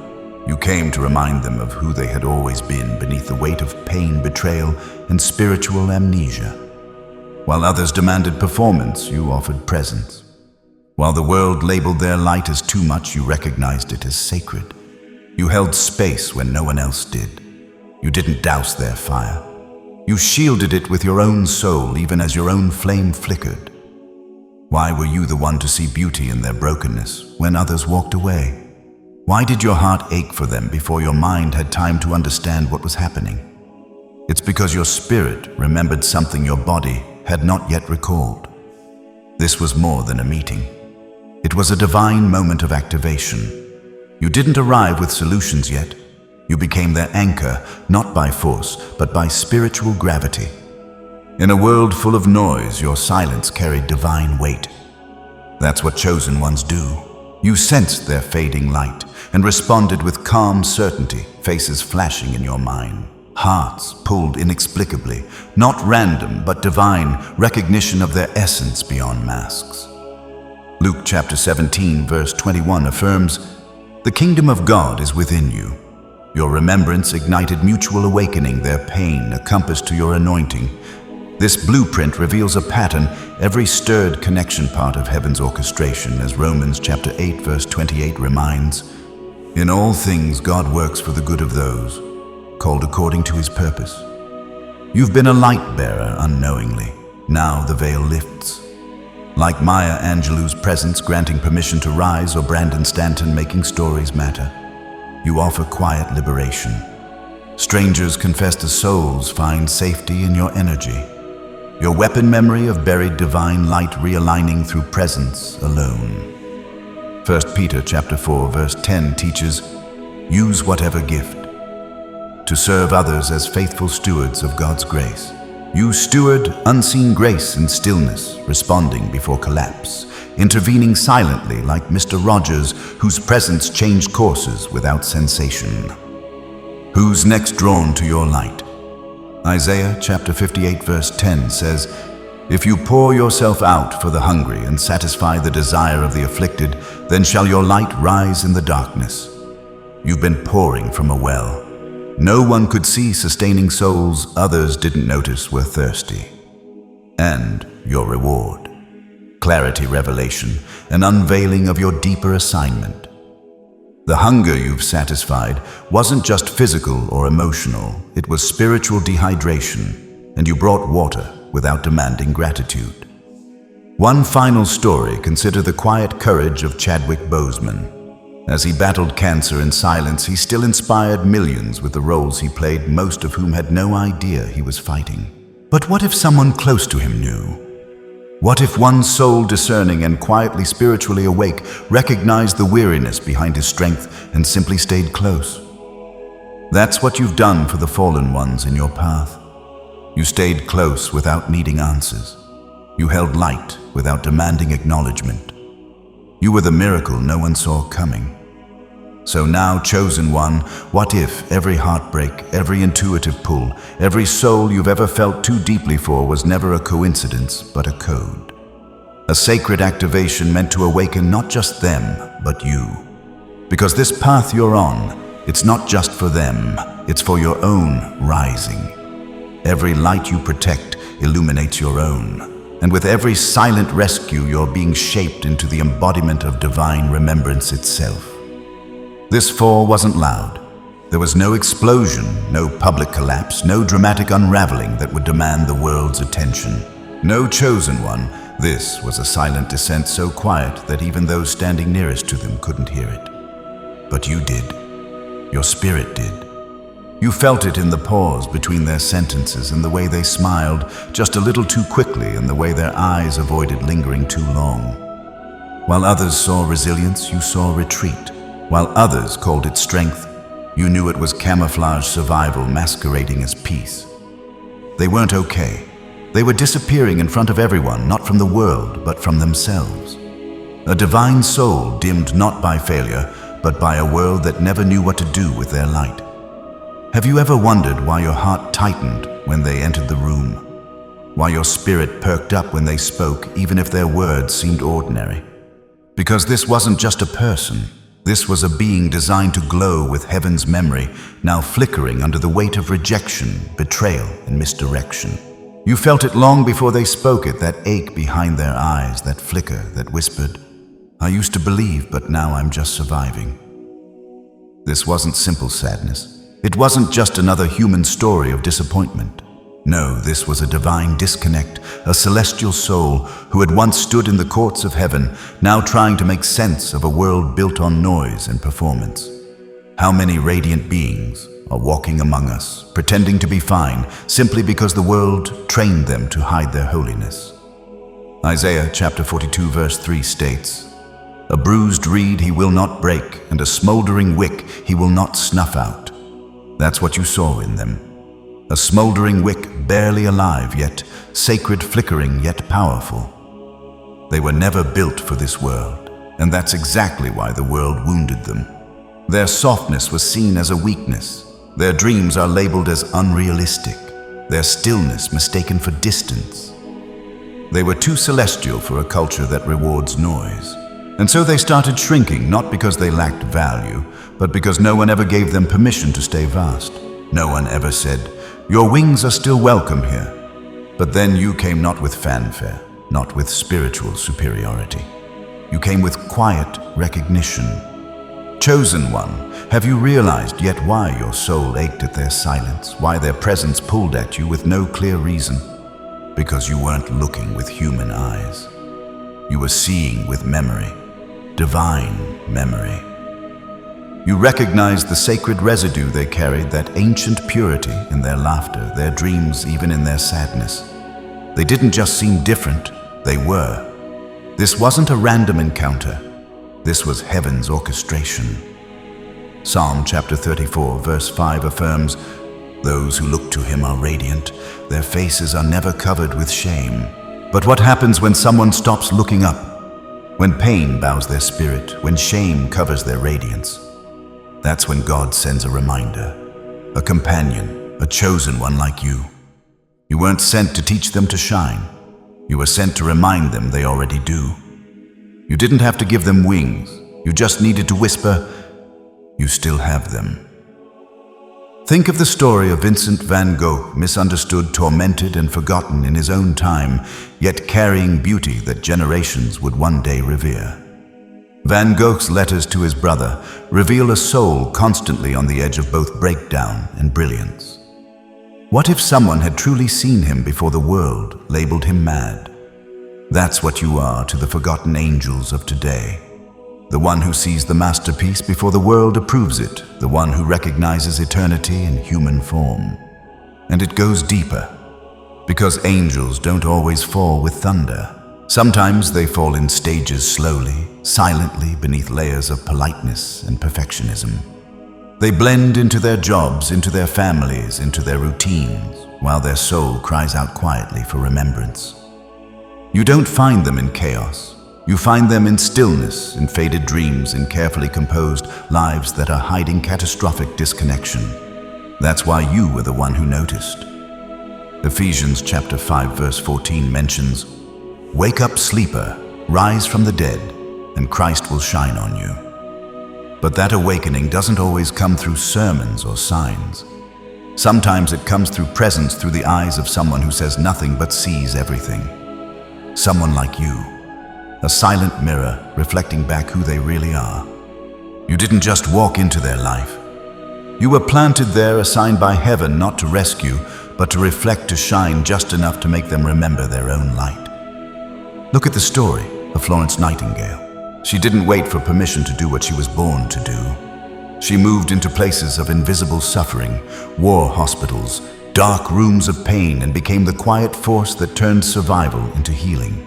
You came to remind them of who they had always been beneath the weight of pain, betrayal, and spiritual amnesia. While others demanded performance, you offered presence. While the world labeled their light as too much, you recognized it as sacred. You held space when no one else did. You didn't douse their fire. You shielded it with your own soul, even as your own flame flickered. Why were you the one to see beauty in their brokenness when others walked away? Why did your heart ache for them before your mind had time to understand what was happening? It's because your spirit remembered something your body had not yet recalled. This was more than a meeting. It was a divine moment of activation. You didn't arrive with solutions yet. You became their anchor, not by force, but by spiritual gravity. In a world full of noise, your silence carried divine weight. That's what chosen ones do. You sensed their fading light and responded with calm certainty, faces flashing in your mind, hearts pulled inexplicably, not random but divine, recognition of their essence beyond masks. Luke chapter 17 verse 21 affirms, "The kingdom of God is within you." Your remembrance ignited mutual awakening, their pain a compass to your anointing. This blueprint reveals a pattern, every stirred connection part of heaven's orchestration, as Romans chapter 8 verse 28 reminds, "In all things God works for the good of those called according to his purpose." You've been a light bearer unknowingly. Now the veil lifts. Like Maya Angelou's presence granting permission to rise, or Brandon Stanton making stories matter, you offer quiet liberation. Strangers confessed as souls find safety in your energy. Your weapon memory of buried divine light realigning through presence alone. 1 Peter chapter 4 verse 10 teaches, "Use whatever gift to serve others as faithful stewards of God's grace." You steward unseen grace in stillness, responding before collapse, intervening silently like Mr. Rogers, whose presence changed courses without sensation. Who's next drawn to your light? Isaiah chapter 58 verse 10 says, If you pour yourself out for the hungry and satisfy the desire of the afflicted, then shall your light rise in the darkness. You've been pouring from a well. No one could see sustaining souls others didn't notice were thirsty. And your reward: clarity, revelation, an unveiling of your deeper assignment. The hunger you've satisfied wasn't just physical or emotional, it was spiritual dehydration, and you brought water without demanding gratitude. One final story: consider the quiet courage of Chadwick Boseman. As he battled cancer in silence, he still inspired millions with the roles he played, most of whom had no idea he was fighting. But what if someone close to him knew? What if one soul discerning and quietly spiritually awake recognized the weariness behind his strength and simply stayed close? That's what you've done for the fallen ones in your path. You stayed close without needing answers. You held light without demanding acknowledgement. You were the miracle no one saw coming. So now, chosen one, what if every heartbreak, every intuitive pull, every soul you've ever felt too deeply for was never a coincidence, but a code? A sacred activation meant to awaken not just them, but you. Because this path you're on, it's not just for them, it's for your own rising. Every light you protect illuminates your own. And with every silent rescue, you're being shaped into the embodiment of divine remembrance itself. This fall wasn't loud. There was no explosion, no public collapse, no dramatic unraveling that would demand the world's attention. No chosen one. This was a silent descent so quiet that even those standing nearest to them couldn't hear it. But you did. Your spirit did. You felt it in the pause between their sentences, in the way they smiled just a little too quickly, and the way their eyes avoided lingering too long. While others saw resilience, you saw retreat. While others called it strength, you knew it was camouflage survival masquerading as peace. They weren't okay. They were disappearing in front of everyone, not from the world, but from themselves. A divine soul dimmed not by failure, but by a world that never knew what to do with their light. Have you ever wondered why your heart tightened when they entered the room? Why your spirit perked up when they spoke, even if their words seemed ordinary? Because this wasn't just a person. This was a being designed to glow with heaven's memory, now flickering under the weight of rejection, betrayal, and misdirection. You felt it long before they spoke it, that ache behind their eyes, that flicker that whispered, "I used to believe, but now I'm just surviving." This wasn't simple sadness. It wasn't just another human story of disappointment. No, this was a divine disconnect, a celestial soul who had once stood in the courts of heaven, now trying to make sense of a world built on noise and performance. How many radiant beings are walking among us, pretending to be fine, simply because the world trained them to hide their holiness? Isaiah chapter 42 verse 3 states, "A bruised reed he will not break, and a smoldering wick he will not snuff out." That's what you saw in them. A smoldering wick, barely alive, yet sacred, flickering, yet powerful. They were never built for this world, and that's exactly why the world wounded them. Their softness was seen as a weakness. Their dreams are labeled as unrealistic. Their stillness mistaken for distance. They were too celestial for a culture that rewards noise. And so they started shrinking, not because they lacked value, but because no one ever gave them permission to stay vast. No one ever said, "Your wings are still welcome here." But then you came not with fanfare, not with spiritual superiority. You came with quiet recognition. Chosen one, have you realized yet why your soul ached at their silence, why their presence pulled at you with no clear reason? Because you weren't looking with human eyes. You were seeing with memory, divine memory. You recognized the sacred residue they carried, that ancient purity in their laughter, their dreams, even in their sadness. They didn't just seem different, they were. This wasn't a random encounter. This was heaven's orchestration. Psalm chapter 34 verse 5 affirms, "Those who look to him are radiant. Their faces are never covered with shame." But what happens when someone stops looking up? When pain bows their spirit, when shame covers their radiance? That's when God sends a reminder, a companion, a chosen one like you. You weren't sent to teach them to shine. You were sent to remind them they already do. You didn't have to give them wings. You just needed to whisper, "You still have them." Think of the story of Vincent van Gogh, misunderstood, tormented, and forgotten in his own time, yet carrying beauty that generations would one day revere. Van Gogh's letters to his brother reveal a soul constantly on the edge of both breakdown and brilliance. What if someone had truly seen him before the world labeled him mad? That's what you are to the forgotten angels of today. The one who sees the masterpiece before the world approves it, the one who recognizes eternity in human form. And it goes deeper, because angels don't always fall with thunder. Sometimes they fall in stages slowly, silently, beneath layers of politeness and perfectionism. They blend into their jobs, into their families, into their routines, while their soul cries out quietly for remembrance. You don't find them in chaos. You find them in stillness, in faded dreams, in carefully composed lives that are hiding catastrophic disconnection. That's why you were the one who noticed. Ephesians chapter 5 verse 14 mentions, "Wake up, sleeper, rise from the dead, and Christ will shine on you." But that awakening doesn't always come through sermons or signs. Sometimes it comes through presence, through the eyes of someone who says nothing but sees everything. Someone like you. A silent mirror reflecting back who they really are. You didn't just walk into their life. You were planted there, assigned by heaven not to rescue, but to reflect, to shine just enough to make them remember their own light. Look at the story of Florence Nightingale. She didn't wait for permission to do what she was born to do. She moved into places of invisible suffering, war hospitals, dark rooms of pain, and became the quiet force that turned survival into healing.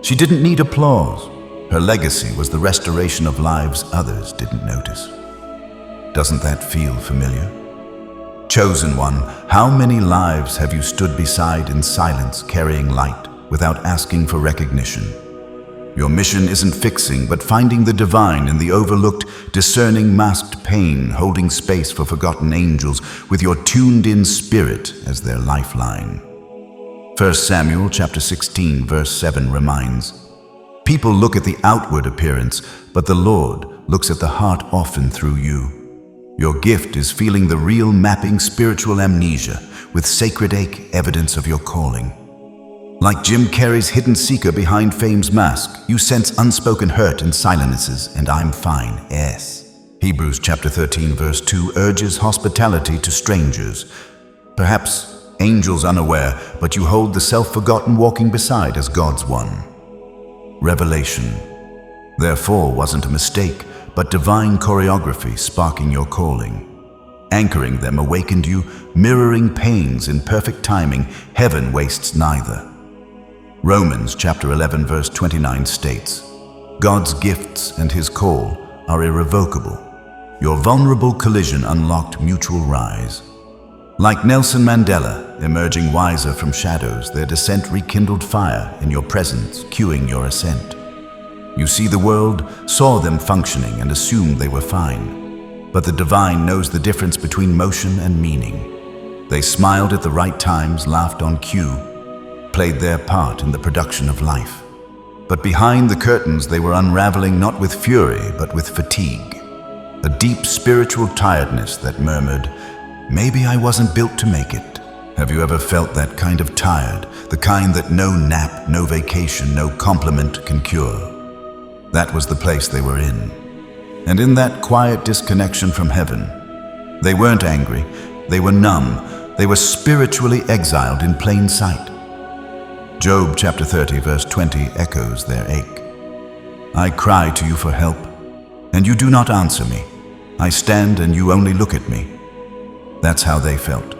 She didn't need applause. Her legacy was the restoration of lives others didn't notice. Doesn't that feel familiar? Chosen one, how many lives have you stood beside in silence, carrying light, without asking for recognition? Your mission isn't fixing, but finding the divine in the overlooked, discerning masked pain, holding space for forgotten angels with your tuned-in spirit as their lifeline. 1 Samuel chapter 16 verse 7 reminds, "People look at the outward appearance, but the Lord looks at the heart often through you." Your gift is feeling the real, mapping spiritual amnesia with sacred ache, evidence of your calling. Like Jim Carrey's hidden seeker behind fame's mask, you sense unspoken hurt in silences, and I'm fine, yes. Hebrews chapter 13 verse 2 urges hospitality to strangers. Perhaps angels unaware, but you hold the self-forgotten walking beside as God's one. Revelation, therefore, wasn't a mistake, but divine choreography sparking your calling. Anchoring them awakened you, mirroring pains in perfect timing. Heaven wastes neither. Romans chapter 11 verse 29 states, "God's gifts and his call are irrevocable. Your vulnerable collision unlocked mutual rise." Like Nelson Mandela, emerging wiser from shadows, their descent rekindled fire in your presence, cueing your ascent. You see the world, saw them functioning, and assumed they were fine. But the divine knows the difference between motion and meaning. They smiled at the right times, laughed on cue, played their part in the production of life. But behind the curtains they were unraveling not with fury, but with fatigue. A deep spiritual tiredness that murmured, "Maybe I wasn't built to make it." Have you ever felt that kind of tired? The kind that no nap, no vacation, no compliment can cure? That was the place they were in. And in that quiet disconnection from heaven, they weren't angry, they were numb, they were spiritually exiled in plain sight. Job chapter 30 verse 20 echoes their ache. "I cry to you for help, and you do not answer me. I stand and you only look at me." That's how they felt.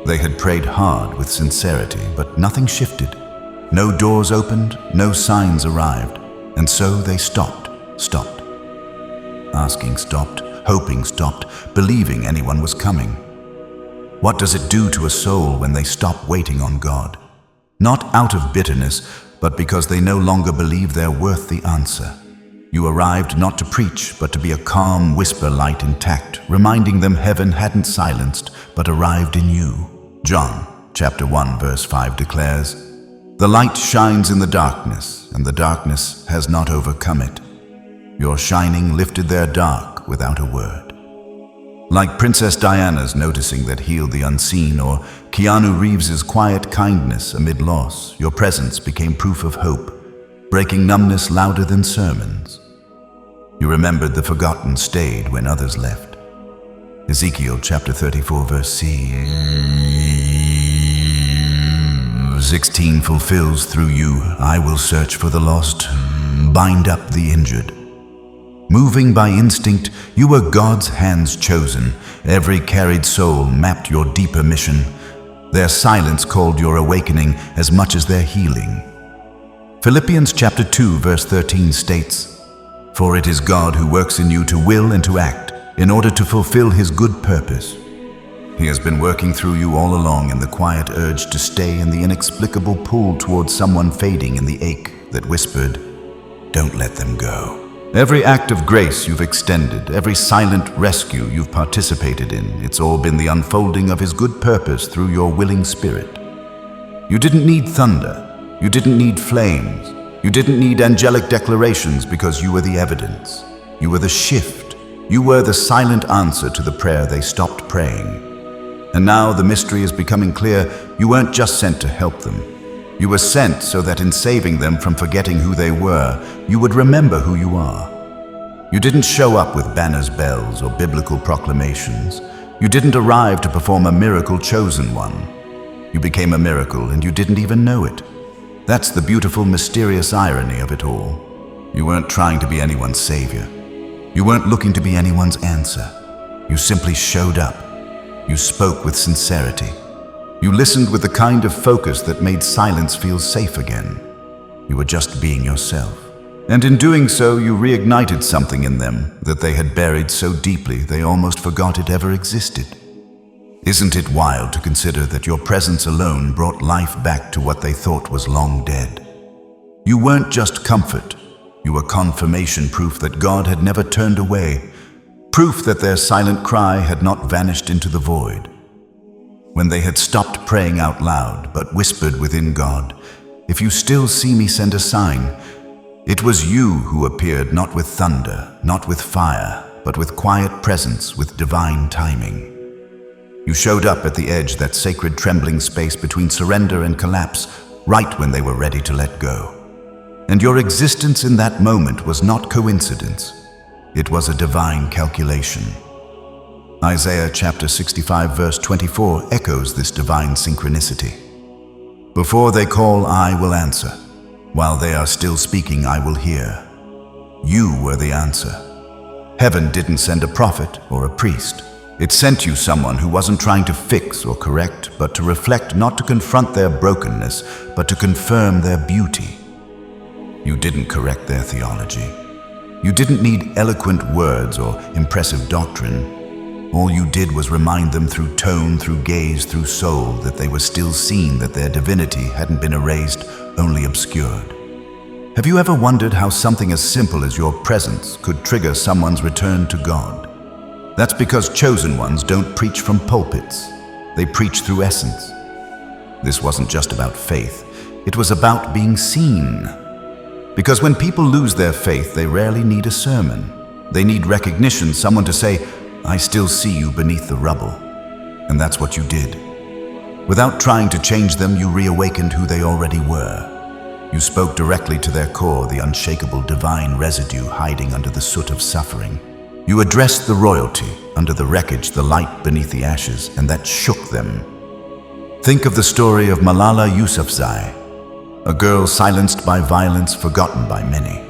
They had prayed hard with sincerity, but nothing shifted. No doors opened, no signs arrived, and so they stopped. Asking stopped, hoping stopped, believing anyone was coming. What does it do to a soul when they stop waiting on God? Not out of bitterness, but because they no longer believe they're worth the answer. You arrived not to preach, but to be a calm whisper light intact, reminding them heaven hadn't silenced, but arrived in you. John chapter 1 verse 5 declares, The light shines in the darkness, and the darkness has not overcome it. Your shining lifted their dark without a word. Like Princess Diana's noticing that healed the unseen, or Keanu Reeves's quiet kindness amid loss, your presence became proof of hope, breaking numbness louder than sermons. You remembered the forgotten stayed when others left. Ezekiel chapter 34 verse 16 fulfills through you, I will search for the lost, bind up the injured. Moving by instinct, you were God's hands chosen. Every carried soul mapped your deeper mission. Their silence called your awakening as much as their healing. Philippians chapter 2 verse 13 states, For it is God who works in you to will and to act, in order to fulfill His good purpose. He has been working through you all along in the quiet urge to stay and the inexplicable pull towards someone fading in the ache that whispered, Don't let them go. Every act of grace you've extended, every silent rescue you've participated in, it's all been the unfolding of His good purpose through your willing spirit. You didn't need thunder. You didn't need flames. You didn't need angelic declarations because you were the evidence. You were the shift. You were the silent answer to the prayer they stopped praying. And now the mystery is becoming clear. You weren't just sent to help them. You were sent so that in saving them from forgetting who they were, you would remember who you are. You didn't show up with banners, bells, or biblical proclamations. You didn't arrive to perform a miracle chosen one. You became a miracle and you didn't even know it. That's the beautiful, mysterious irony of it all. You weren't trying to be anyone's savior. You weren't looking to be anyone's answer. You simply showed up. You spoke with sincerity. You listened with the kind of focus that made silence feel safe again. You were just being yourself. And in doing so, you reignited something in them that they had buried so deeply they almost forgot it ever existed. Isn't it wild to consider that your presence alone brought life back to what they thought was long dead? You weren't just comfort. You were confirmation, proof that God had never turned away, proof that their silent cry had not vanished into the void. When they had stopped praying out loud, but whispered within God, If you still see me, send a sign. It was you who appeared not with thunder, not with fire, but with quiet presence, with divine timing. You showed up at the edge, that sacred trembling space between surrender and collapse, right when they were ready to let go. And your existence in that moment was not coincidence. It was a divine calculation. Isaiah chapter 65 verse 24 echoes this divine synchronicity. Before they call, I will answer. While they are still speaking, I will hear. You were the answer. Heaven didn't send a prophet or a priest. It sent you someone who wasn't trying to fix or correct, but to reflect, not to confront their brokenness, but to confirm their beauty. You didn't correct their theology. You didn't need eloquent words or impressive doctrine. All you did was remind them through tone, through gaze, through soul, that they were still seen, that their divinity hadn't been erased, only obscured. Have you ever wondered how something as simple as your presence could trigger someone's return to God? That's because chosen ones don't preach from pulpits. They preach through essence. This wasn't just about faith. It was about being seen. Because when people lose their faith, they rarely need a sermon. They need recognition, someone to say, I still see you beneath the rubble. And that's what you did. Without trying to change them, you reawakened who they already were. You spoke directly to their core, the unshakable divine residue hiding under the soot of suffering. You addressed the royalty, under the wreckage, the light beneath the ashes, and that shook them. Think of the story of Malala Yousafzai, a girl silenced by violence, forgotten by many.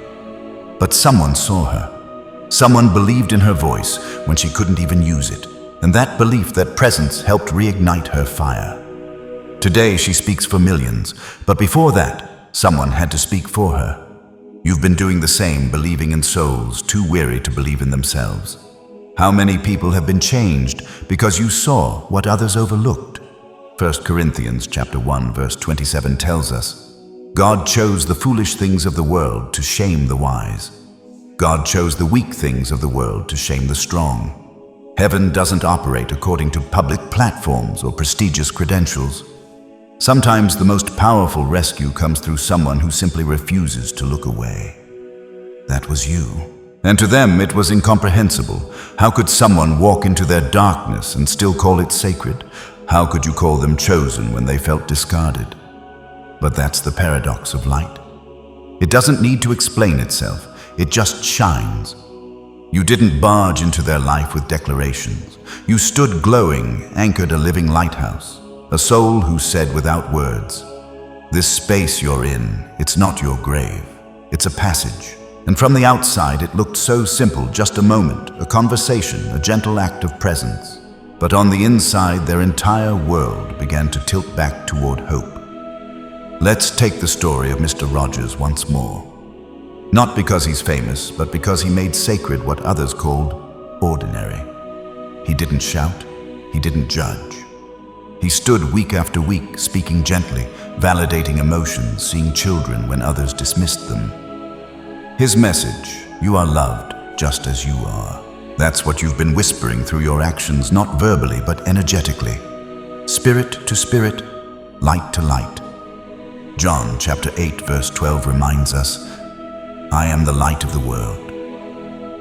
But someone saw her. Someone believed in her voice when she couldn't even use it. And that belief, that presence, helped reignite her fire. Today she speaks for millions, but before that, someone had to speak for her. You've been doing the same, believing in souls too weary to believe in themselves. How many people have been changed because you saw what others overlooked? 1 Corinthians chapter 1 verse 27 tells us, God chose the foolish things of the world to shame the wise. God chose the weak things of the world to shame the strong. Heaven doesn't operate according to public platforms or prestigious credentials. Sometimes the most powerful rescue comes through someone who simply refuses to look away. That was you. And to them it was incomprehensible. How could someone walk into their darkness and still call it sacred? How could you call them chosen when they felt discarded? But that's the paradox of light. It doesn't need to explain itself. It just shines. You didn't barge into their life with declarations. You stood glowing, anchored a living lighthouse, a soul who said without words, "This space you're in, it's not your grave. It's a passage." And from the outside, it looked so simple, just a moment, a conversation, a gentle act of presence. But on the inside, their entire world began to tilt back toward hope. Let's take the story of Mr. Rogers once more. Not because he's famous, but because he made sacred what others called ordinary. He didn't shout. He didn't judge. He stood week after week, speaking gently, validating emotions, seeing children when others dismissed them. His message, you are loved just as you are. That's what you've been whispering through your actions, not verbally, but energetically. Spirit to spirit, light to light. John chapter 8, verse 12 reminds us, I am the light of the world.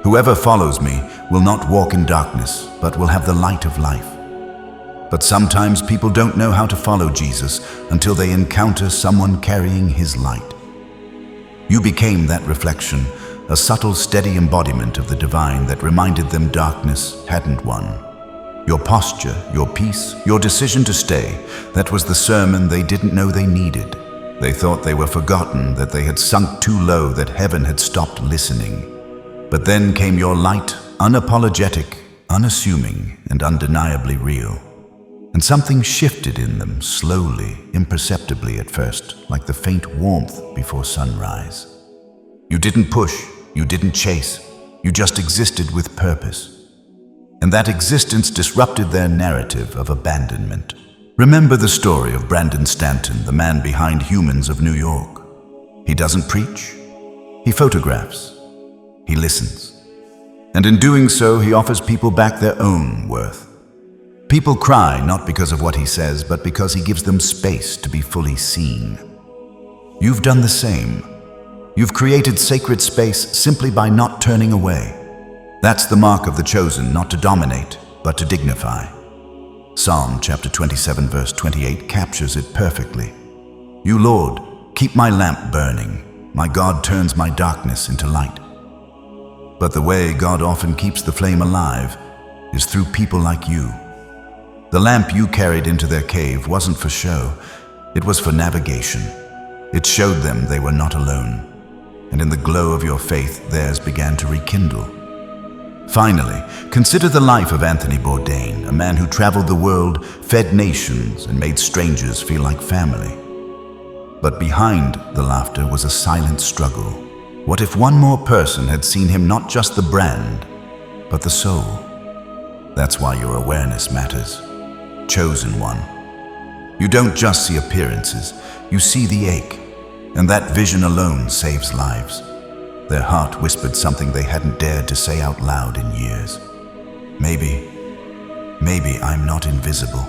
Whoever follows me will not walk in darkness, but will have the light of life. But sometimes people don't know how to follow Jesus until they encounter someone carrying his light. You became that reflection, a subtle, steady embodiment of the divine that reminded them darkness hadn't won. Your posture, your peace, your decision to stay, that was the sermon they didn't know they needed. They thought they were forgotten, that they had sunk too low, that heaven had stopped listening. But then came your light, unapologetic, unassuming, and undeniably real. And something shifted in them, slowly, imperceptibly at first, like the faint warmth before sunrise. You didn't push, you didn't chase, you just existed with purpose. And that existence disrupted their narrative of abandonment. Remember the story of Brandon Stanton, the man behind Humans of New York. He doesn't preach, he photographs, he listens. And in doing so, he offers people back their own worth. People cry not because of what he says, but because he gives them space to be fully seen. You've done the same. You've created sacred space simply by not turning away. That's the mark of the chosen, not to dominate, but to dignify. Psalm chapter 27, verse 28 captures it perfectly. You, Lord, keep my lamp burning. My God turns my darkness into light. But the way God often keeps the flame alive is through people like you. The lamp you carried into their cave wasn't for show, it was for navigation. It showed them they were not alone, and in the glow of your faith, theirs began to rekindle. Finally, consider the life of Anthony Bourdain, a man who traveled the world, fed nations, and made strangers feel like family. But behind the laughter was a silent struggle. What if one more person had seen him not just the brand, but the soul? That's why your awareness matters. Chosen one. You don't just see appearances, you see the ache, and that vision alone saves lives. Their heart whispered something they hadn't dared to say out loud in years. Maybe I'm not invisible.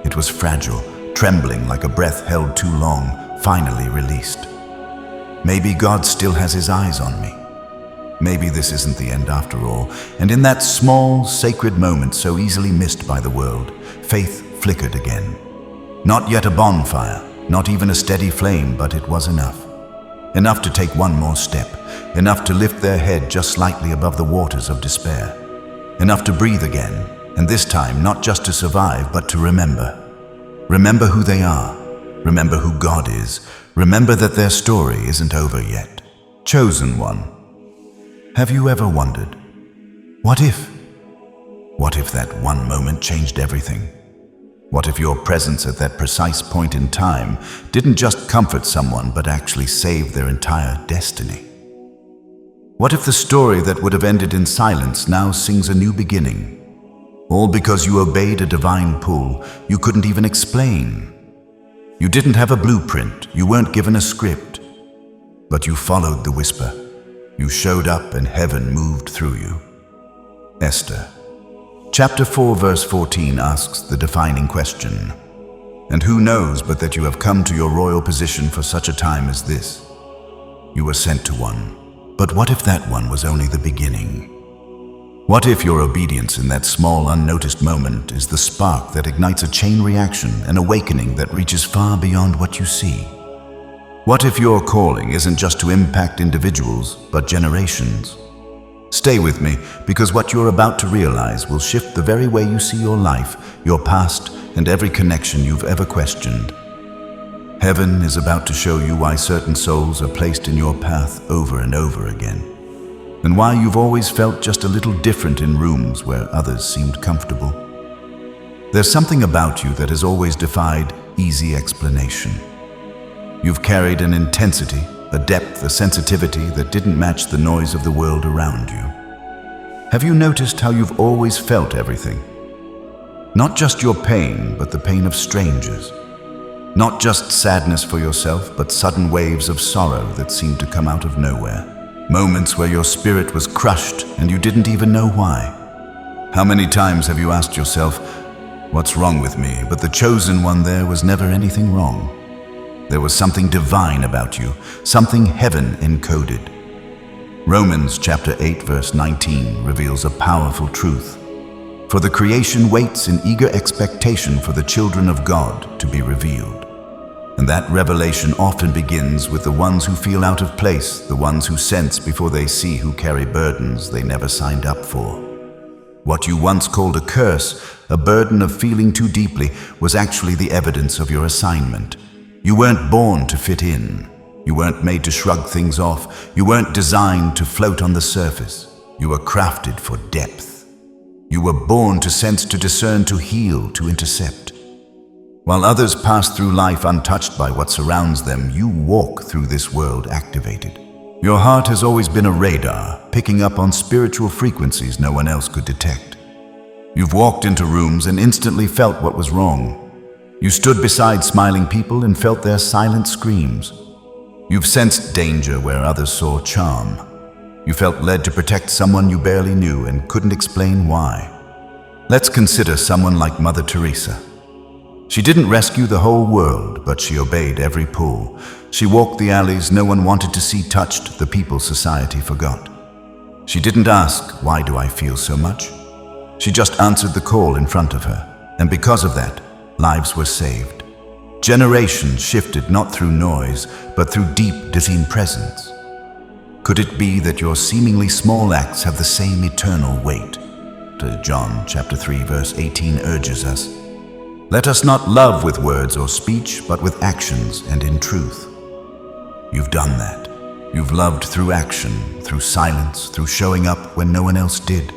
It was fragile, trembling like a breath held too long, finally released. Maybe God still has his eyes on me. Maybe this isn't the end after all. And in that small, sacred moment so easily missed by the world, faith flickered again. Not yet a bonfire, not even a steady flame, but it was enough. Enough to take one more step, enough to lift their head just slightly above the waters of despair. Enough to breathe again, and this time not just to survive, but to remember. Remember who they are, remember who God is, remember that their story isn't over yet. Chosen one. Have you ever wondered, what if? What if that one moment changed everything? What if your presence at that precise point in time didn't just comfort someone, but actually save their entire destiny? What if the story that would have ended in silence now sings a new beginning? All because you obeyed a divine pull you couldn't even explain. You didn't have a blueprint, you weren't given a script, but you followed the whisper. You showed up and heaven moved through you. Esther. Chapter 4, verse 14 asks the defining question. And who knows but that you have come to your royal position for such a time as this? You were sent to one. But what if that one was only the beginning? What if your obedience in that small, unnoticed moment is the spark that ignites a chain reaction, an awakening that reaches far beyond what you see? What if your calling isn't just to impact individuals, but generations? Stay with me, because what you're about to realize will shift the very way you see your life, your past, and every connection you've ever questioned. Heaven is about to show you why certain souls are placed in your path over and over again, and why you've always felt just a little different in rooms where others seemed comfortable. There's something about you that has always defied easy explanation. You've carried an intensity, a depth, a sensitivity that didn't match the noise of the world around you. Have you noticed how you've always felt everything? Not just your pain, but the pain of strangers. Not just sadness for yourself, but sudden waves of sorrow that seemed to come out of nowhere. Moments where your spirit was crushed and you didn't even know why. How many times have you asked yourself, what's wrong with me? But the chosen one, there was never anything wrong. There was something divine about you, something heaven encoded. Romans chapter 8 verse 19 reveals a powerful truth. For the creation waits in eager expectation for the children of God to be revealed. And that revelation often begins with the ones who feel out of place, the ones who sense before they see, who carry burdens they never signed up for. What you once called a curse, a burden of feeling too deeply, was actually the evidence of your assignment. You weren't born to fit in. You weren't made to shrug things off. You weren't designed to float on the surface. You were crafted for depth. You were born to sense, to discern, to heal, to intercept. While others pass through life untouched by what surrounds them, you walk through this world activated. Your heart has always been a radar, picking up on spiritual frequencies no one else could detect. You've walked into rooms and instantly felt what was wrong. You stood beside smiling people and felt their silent screams. You've sensed danger where others saw charm. You felt led to protect someone you barely knew and couldn't explain why. Let's consider someone like Mother Teresa. She didn't rescue the whole world, but she obeyed every pull. She walked the alleys no one wanted to see touched, the people society forgot. She didn't ask, why do I feel so much? She just answered the call in front of her, and because of that, lives were saved. Generations shifted not through noise, but through deep, divine presence. Could it be that your seemingly small acts have the same eternal weight? John chapter 3 verse 18 urges us. Let us not love with words or speech, but with actions and in truth. You've done that. You've loved through action, through silence, through showing up when no one else did.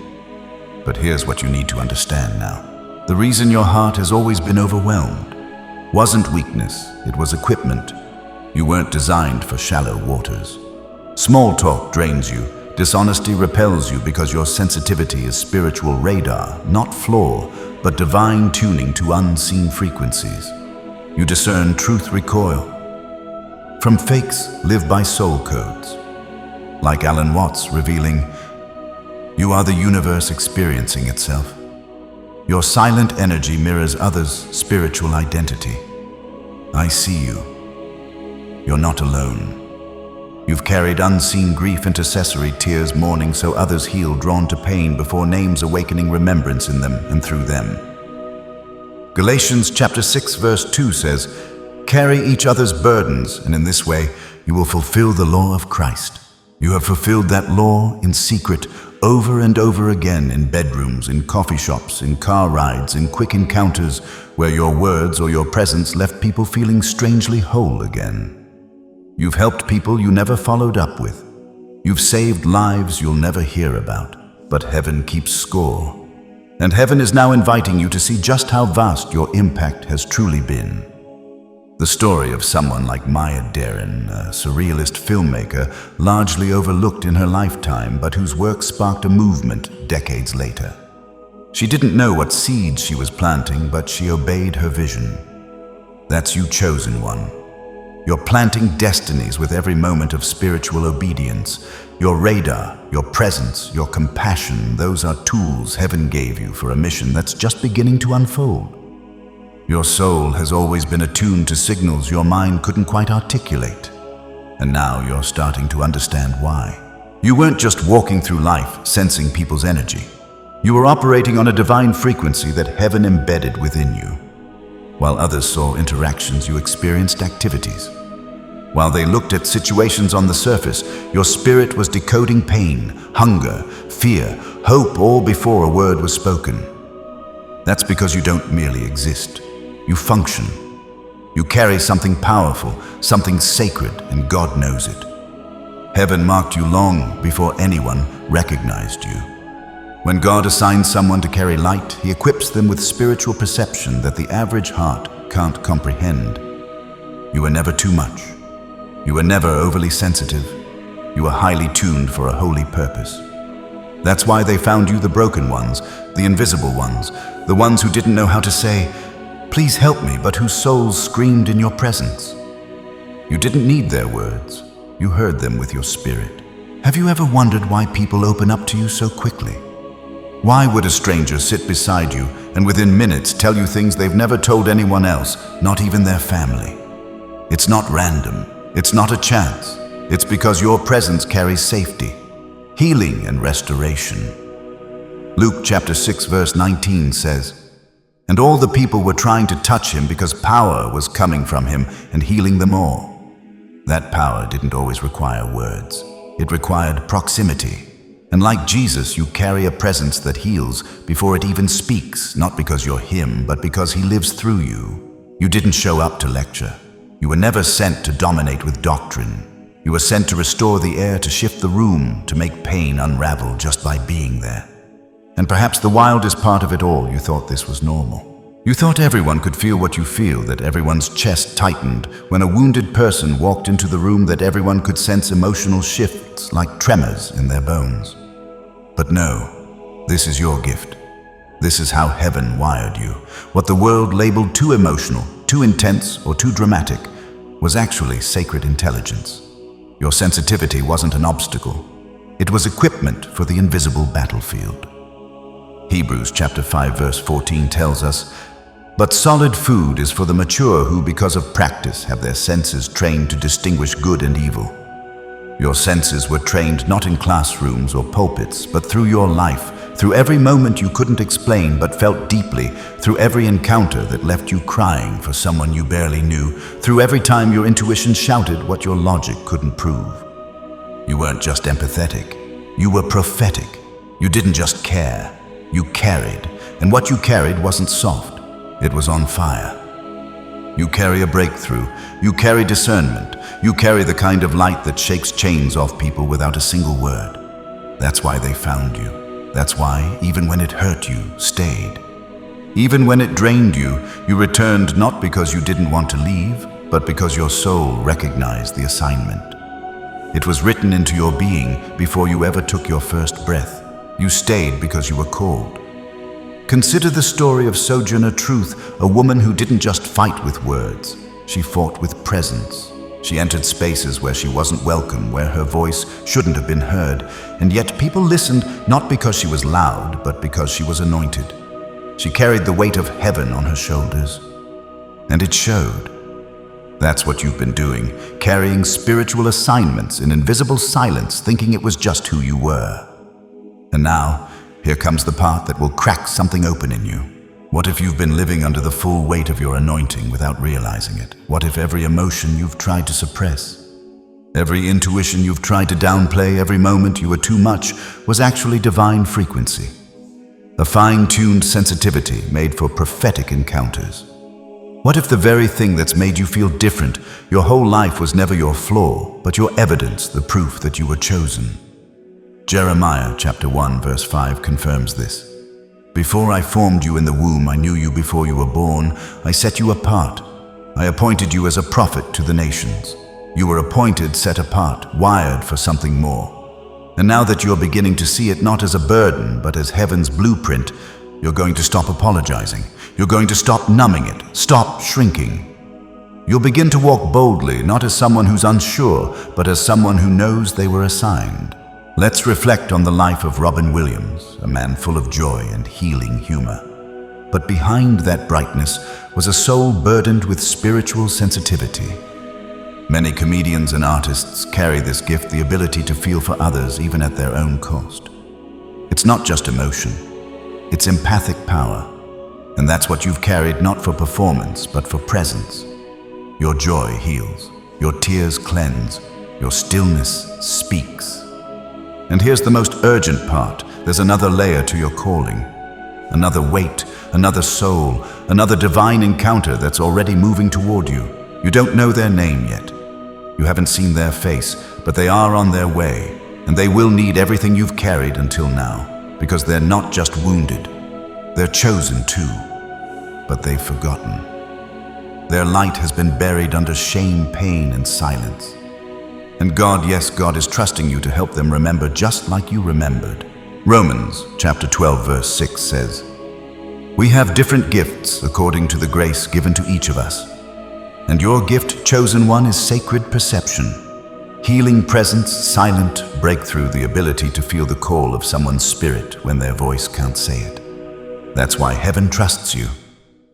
But here's what you need to understand now. The reason your heart has always been overwhelmed wasn't weakness, it was equipment. You weren't designed for shallow waters. Small talk drains you. Dishonesty repels you because your sensitivity is spiritual radar, not flaw, but divine tuning to unseen frequencies. You discern truth recoil. From fakes, live by soul codes. Like Alan Watts revealing, you are the universe experiencing itself. Your silent energy mirrors others' spiritual identity. I see you. You're not alone. You've carried unseen grief, intercessory tears, mourning so others heal, drawn to pain before names awakening remembrance in them and through them. Galatians chapter 6 verse 2 says, carry each other's burdens, and in this way you will fulfill the law of Christ. You have fulfilled that law in secret over and over again, in bedrooms, in coffee shops, in car rides, in quick encounters where your words or your presence left people feeling strangely whole again. You've helped people you never followed up with. You've saved lives you'll never hear about, but heaven keeps score. And heaven is now inviting you to see just how vast your impact has truly been. The story of someone like Maya Deren, a surrealist filmmaker largely overlooked in her lifetime, but whose work sparked a movement decades later. She didn't know what seeds she was planting, but she obeyed her vision. That's you, chosen one. You're planting destinies with every moment of spiritual obedience. Your radar, your presence, your compassion, those are tools heaven gave you for a mission that's just beginning to unfold. Your soul has always been attuned to signals your mind couldn't quite articulate. And now you're starting to understand why. You weren't just walking through life, sensing people's energy. You were operating on a divine frequency that heaven embedded within you. While others saw interactions, you experienced activities. While they looked at situations on the surface, your spirit was decoding pain, hunger, fear, hope, all before a word was spoken. That's because you don't merely exist. You function. You carry something powerful, something sacred, and God knows it. Heaven marked you long before anyone recognized you. When God assigns someone to carry light, He equips them with spiritual perception that the average heart can't comprehend. You were never too much. You were never overly sensitive. You were highly tuned for a holy purpose. That's why they found you the broken ones, the invisible ones, the ones who didn't know how to say, "Please help me," but whose souls screamed in your presence. You didn't need their words. You heard them with your spirit. Have you ever wondered why people open up to you so quickly? Why would a stranger sit beside you and within minutes tell you things they've never told anyone else, not even their family? It's not random. It's not a chance. It's because your presence carries safety, healing, and restoration. Luke chapter 6 verse 19 says, "And all the people were trying to touch him because power was coming from him and healing them all." That power didn't always require words. It required proximity. And like Jesus, you carry a presence that heals before it even speaks, not because you're Him, but because He lives through you. You didn't show up to lecture. You were never sent to dominate with doctrine. You were sent to restore the air, to shift the room, to make pain unravel just by being there. And perhaps the wildest part of it all, you thought this was normal. You thought everyone could feel what you feel, that everyone's chest tightened when a wounded person walked into the room, that everyone could sense emotional shifts like tremors in their bones. But no, this is your gift. This is how heaven wired you. What the world labeled too emotional, too intense, or too dramatic was actually sacred intelligence. Your sensitivity wasn't an obstacle. It was equipment for the invisible battlefield. Hebrews chapter 5 verse 14 tells us, "But solid food is for the mature who, because of practice, have their senses trained to distinguish good and evil." Your senses were trained not in classrooms or pulpits, but through your life, through every moment you couldn't explain but felt deeply, through every encounter that left you crying for someone you barely knew, through every time your intuition shouted what your logic couldn't prove. You weren't just empathetic, you were prophetic. You didn't just care, you carried, and what you carried wasn't soft. It was on fire. You carry a breakthrough. You carry discernment. You carry the kind of light that shakes chains off people without a single word. That's why they found you. That's why, even when it hurt you, stayed. Even when it drained you, you returned not because you didn't want to leave, but because your soul recognized the assignment. It was written into your being before you ever took your first breath. You stayed because you were called. Consider the story of Sojourner Truth, a woman who didn't just fight with words. She fought with presence. She entered spaces where she wasn't welcome, where her voice shouldn't have been heard, and yet people listened not because she was loud, but because she was anointed. She carried the weight of heaven on her shoulders, and it showed. That's what you've been doing, carrying spiritual assignments in invisible silence, thinking it was just who you were. And now, here comes the part that will crack something open in you. What if you've been living under the full weight of your anointing without realizing it? What if every emotion you've tried to suppress, every intuition you've tried to downplay, every moment you were too much, was actually divine frequency? A fine-tuned sensitivity made for prophetic encounters. What if the very thing that's made you feel different, your whole life, was never your flaw, but your evidence, the proof that you were chosen? Jeremiah chapter 1 verse 5 confirms this. "Before I formed you in the womb, I knew you before you were born. I set you apart. I appointed you as a prophet to the nations." You were appointed, set apart, wired for something more. And now that you're beginning to see it not as a burden, but as heaven's blueprint, you're going to stop apologizing. You're going to stop numbing it, stop shrinking. You'll begin to walk boldly, not as someone who's unsure, but as someone who knows they were assigned. Let's reflect on the life of Robin Williams, a man full of joy and healing humor. but behind that brightness was a soul burdened with spiritual sensitivity. Many comedians and artists carry this gift, the ability to feel for others even at their own cost. It's not just emotion, it's empathic power. And that's what you've carried, not for performance, but for presence. Your joy heals, your tears cleanse, your stillness speaks. And here's the most urgent part. There's another layer to your calling. Another weight, another soul, another divine encounter that's already moving toward you. You don't know their name yet. You haven't seen their face, but they are on their way, and they will need everything you've carried until now, because they're not just wounded. They're chosen too, but they've forgotten. Their light has been buried under shame, pain, and silence. And God, yes, God is trusting you to help them remember just like you remembered. Romans chapter 12 verse 6 says, "We have different gifts according to the grace given to each of us. And your gift, chosen one, is sacred perception, healing presence, silent breakthrough, the ability to feel the call of someone's spirit when their voice can't say it. That's why heaven trusts you.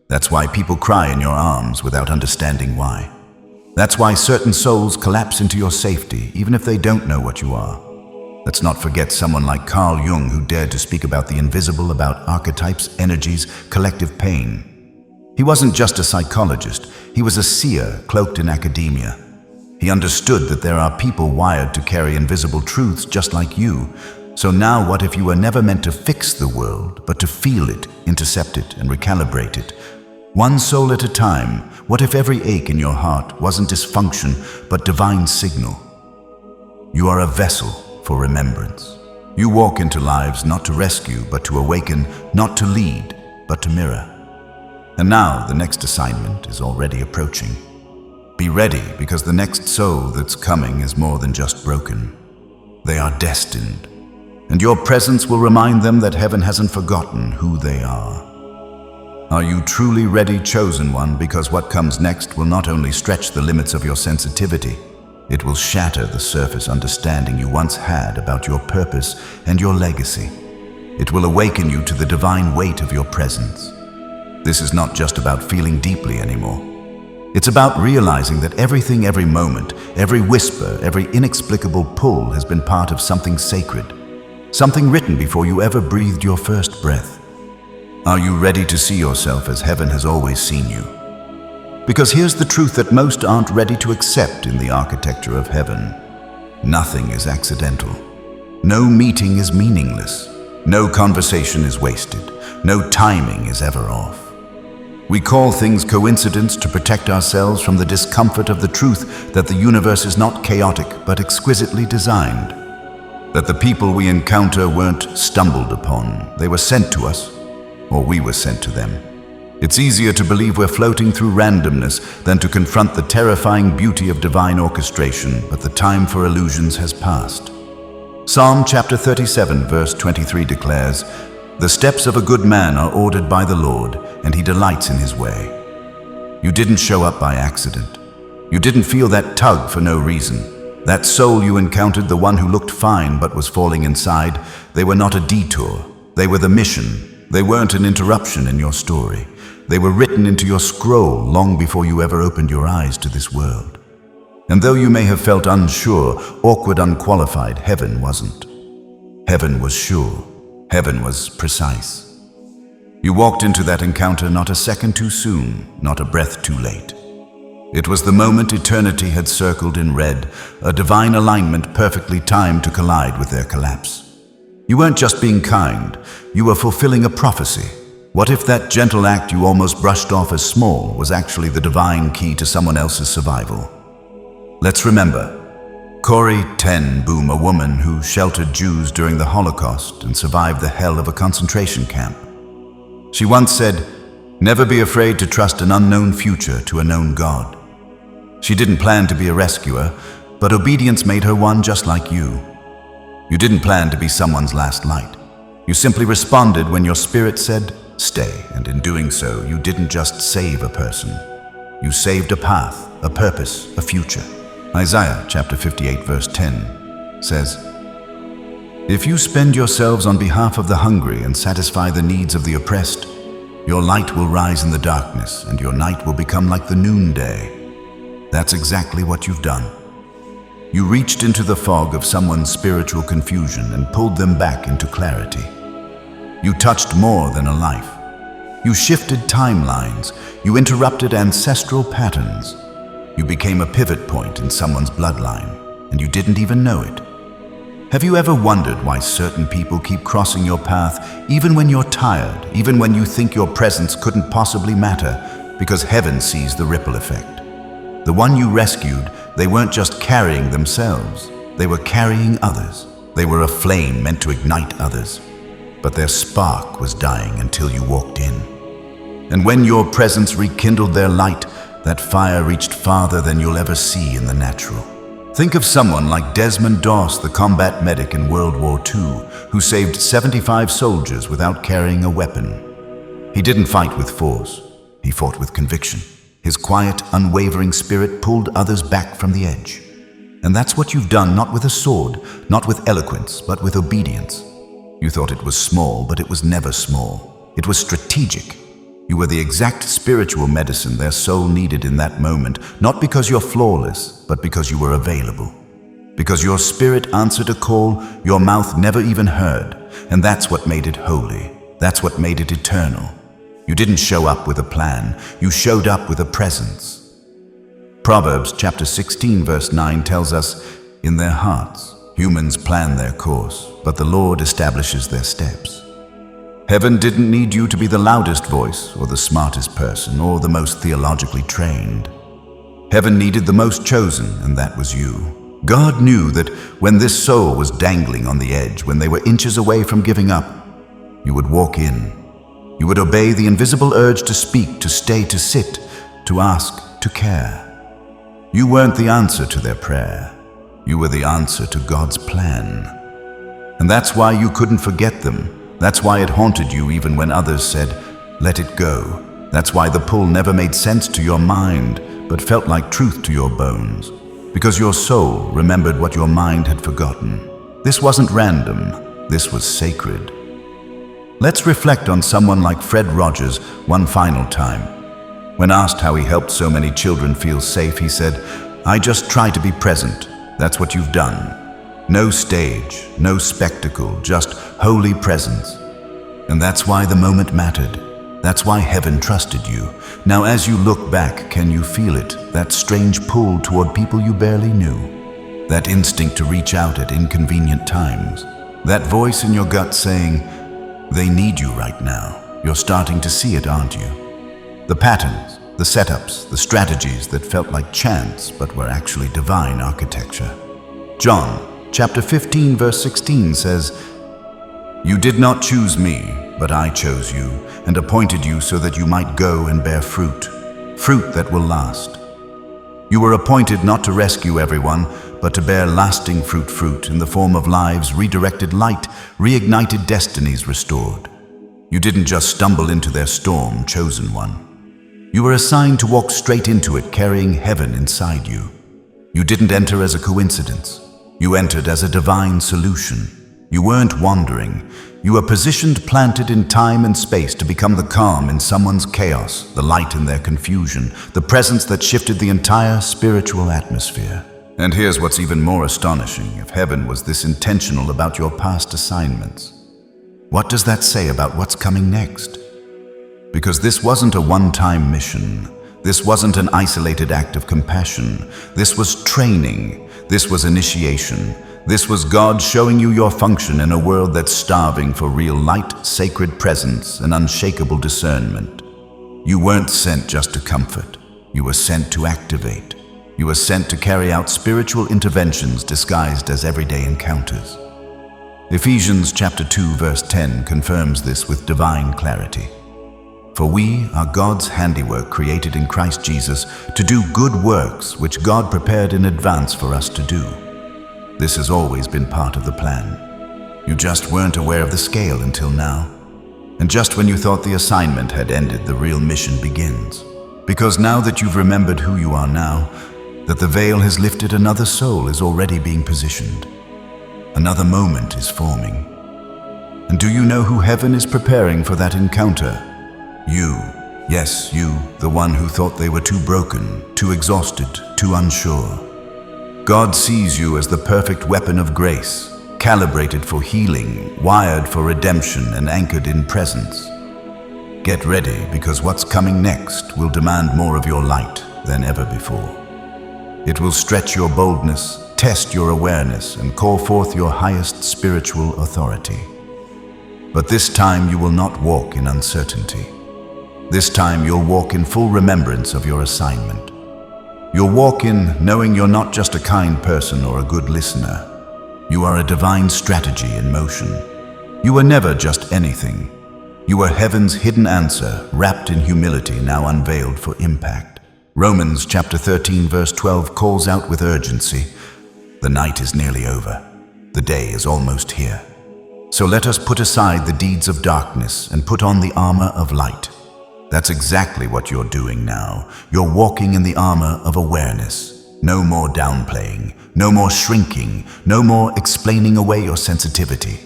That's why people cry in your arms without understanding why. That's why certain souls collapse into your safety, even if they don't know what you are. Let's not forget someone like Carl Jung, who dared to speak about the invisible, about archetypes, energies, collective pain. He wasn't just a psychologist, he was a seer cloaked in academia. He understood that there are people wired to carry invisible truths just like you. So now what if you were never meant to fix the world, but to feel it, intercept it, and recalibrate it? One soul at a time. What if every ache in your heart wasn't dysfunction, but divine signal? You are a vessel for remembrance. You walk into lives not to rescue, but to awaken, not to lead, but to mirror. And now the next assignment is already approaching. Be ready, because the next soul that's coming is more than just broken. They are destined. And your presence will remind them that heaven hasn't forgotten who they are. Are you truly ready, chosen one? Because what comes next will not only stretch the limits of your sensitivity, it will shatter the surface understanding you once had about your purpose and your legacy. It will awaken you to the divine weight of your presence. This is not just about feeling deeply anymore. It's about realizing that everything, every moment, every whisper, every inexplicable pull has been part of something sacred, something written before you ever breathed your first breath. Are you ready to see yourself as heaven has always seen you? Because here's the truth that most aren't ready to accept in the architecture of heaven. Nothing is accidental. No meeting is meaningless. No conversation is wasted. No timing is ever off. We call things coincidence to protect ourselves from the discomfort of the truth that the universe is not chaotic but exquisitely designed. That the people we encounter weren't stumbled upon. They were sent to us, or we were sent to them. It's easier to believe we're floating through randomness than to confront the terrifying beauty of divine orchestration, but the time for illusions has passed. Psalm chapter 37 verse 23 declares, "The steps of a good man are ordered by the Lord, and he delights in his way." You didn't show up by accident. You didn't feel that tug for no reason. That soul you encountered, the one who looked fine but was falling inside, they were not a detour. They were the mission. They weren't an interruption in your story. They were written into your scroll long before you ever opened your eyes to this world. And though you may have felt unsure, awkward, unqualified, heaven wasn't. Heaven was sure. Heaven was precise. You walked into that encounter not a second too soon, not a breath too late. It was the moment eternity had circled in red, a divine alignment perfectly timed to collide with their collapse. You weren't just being kind, you were fulfilling a prophecy. What if that gentle act you almost brushed off as small was actually the divine key to someone else's survival? Let's remember, Corrie ten Boom, a woman who sheltered Jews during the Holocaust and survived the hell of a concentration camp. She once said, "Never be afraid to trust an unknown future to a known God." She didn't plan to be a rescuer, but obedience made her one just like you. You didn't plan to be someone's last light. You simply responded when your spirit said, "Stay," and in doing so, you didn't just save a person. You saved a path, a purpose, a future. Isaiah chapter 58 verse 10 says, "If you spend yourselves on behalf of the hungry and satisfy the needs of the oppressed, Your light will rise in the darkness, and your night will become like the noonday. That's exactly what you've done. You reached into the fog of someone's spiritual confusion and pulled them back into clarity. You touched more than a life. You shifted timelines. You interrupted ancestral patterns. You became a pivot point in someone's bloodline, and you didn't even know it. Have you ever wondered why certain people keep crossing your path, even when you're tired, even when you think your presence couldn't possibly matter, because heaven sees the ripple effect? The one you rescued, they weren't just carrying themselves, they were carrying others. They were a flame meant to ignite others, but their spark was dying until you walked in. And when your presence rekindled their light, that fire reached farther than you'll ever see in the natural. Think of someone like Desmond Doss, the combat medic in World War II, who saved 75 soldiers without carrying a weapon. He didn't fight with force, he fought with conviction. His quiet, unwavering spirit pulled others back from the edge. And that's what you've done, not with a sword, not with eloquence, but with obedience. You thought it was small, but it was never small. It was strategic. You were the exact spiritual medicine their soul needed in that moment, not because you're flawless, but because you were available. Because your spirit answered a call your mouth never even heard, and that's what made it holy. That's what made it eternal. You didn't show up with a plan, you showed up with a presence. Proverbs chapter 16 verse 9 tells us, "In their hearts, humans plan their course, but the Lord establishes their steps." Heaven didn't need you to be the loudest voice, or the smartest person, or the most theologically trained. Heaven needed the most chosen, and that was you. God knew that when this soul was dangling on the edge, when they were inches away from giving up, you would walk in. You would obey the invisible urge to speak, to stay, to sit, to ask, to care. You weren't the answer to their prayer. You were the answer to God's plan. And that's why you couldn't forget them. That's why it haunted you even when others said, "Let it go." That's why the pull never made sense to your mind, but felt like truth to your bones. Because your soul remembered what your mind had forgotten. This wasn't random, this was sacred. Let's reflect on someone like Fred Rogers one final time. When asked how he helped so many children feel safe, he said, "I just try to be present. That's what you've done. No stage, no spectacle, just holy presence." And that's why the moment mattered. That's why heaven trusted you. Now as you look back, can you feel it? That strange pull toward people you barely knew. That instinct to reach out at inconvenient times. That voice in your gut saying, "They need you right now." You're starting to see it, aren't you? The patterns, the setups, the strategies that felt like chance but were actually divine architecture. John chapter 15 verse 16 says, "You did not choose me, but I chose you and appointed you so that you might go and bear fruit, fruit that will last." You were appointed not to rescue everyone, but to bear lasting fruit in the form of lives redirected, light, reignited, destinies restored. You didn't just stumble into their storm, chosen one. You were assigned to walk straight into it, carrying heaven inside you. You didn't enter as a coincidence. You entered as a divine solution. You weren't wandering. You were positioned, planted in time and space to become the calm in someone's chaos, the light in their confusion, the presence that shifted the entire spiritual atmosphere. And here's what's even more astonishing. If heaven was this intentional about your past assignments, what does that say about what's coming next? Because this wasn't a one-time mission. This wasn't an isolated act of compassion. This was training. This was initiation. This was God showing you your function in a world that's starving for real light, sacred presence, and unshakable discernment. You weren't sent just to comfort. You were sent to activate. You were sent to carry out spiritual interventions disguised as everyday encounters. Ephesians chapter 2 verse 10 confirms this with divine clarity. "For we are God's handiwork, created in Christ Jesus to do good works which God prepared in advance for us to do." This has always been part of the plan. You just weren't aware of the scale until now. And just when you thought the assignment had ended, the real mission begins. Because now that you've remembered who you are now, that the veil has lifted, another soul is already being positioned. Another moment is forming. And do you know who heaven is preparing for that encounter? You, yes, you, the one who thought they were too broken, too exhausted, too unsure. God sees you as the perfect weapon of grace, calibrated for healing, wired for redemption, and anchored in presence. Get ready, because what's coming next will demand more of your light than ever before. It will stretch your boldness, test your awareness, and call forth your highest spiritual authority. But this time you will not walk in uncertainty. This time you'll walk in full remembrance of your assignment. You'll walk in knowing you're not just a kind person or a good listener. You are a divine strategy in motion. You were never just anything. You were heaven's hidden answer, wrapped in humility, now unveiled for impact. Romans chapter 13 verse 12 calls out with urgency, "The night is nearly over. The day is almost here. So let us put aside the deeds of darkness and put on the armor of light." That's exactly what you're doing now. You're walking in the armor of awareness. No more downplaying, no more shrinking, no more explaining away your sensitivity.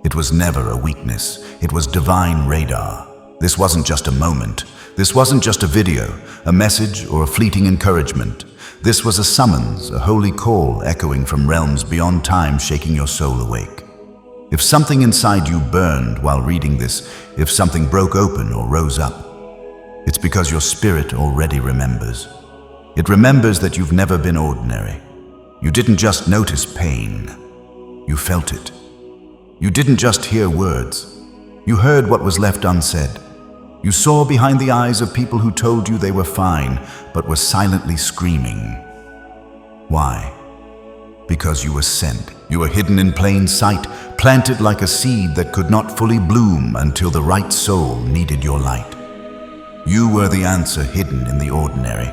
It was never a weakness. It was divine radar. This wasn't just a moment. This wasn't just a video, a message, or a fleeting encouragement. This was a summons, a holy call echoing from realms beyond time, shaking your soul awake. If something inside you burned while reading this, if something broke open or rose up, it's because your spirit already remembers. It remembers that you've never been ordinary. You didn't just notice pain. You felt it. You didn't just hear words. You heard what was left unsaid. You saw behind the eyes of people who told you they were fine, but were silently screaming. Why? Because you were sent. You were hidden in plain sight, planted like a seed that could not fully bloom until the right soul needed your light. You were the answer hidden in the ordinary.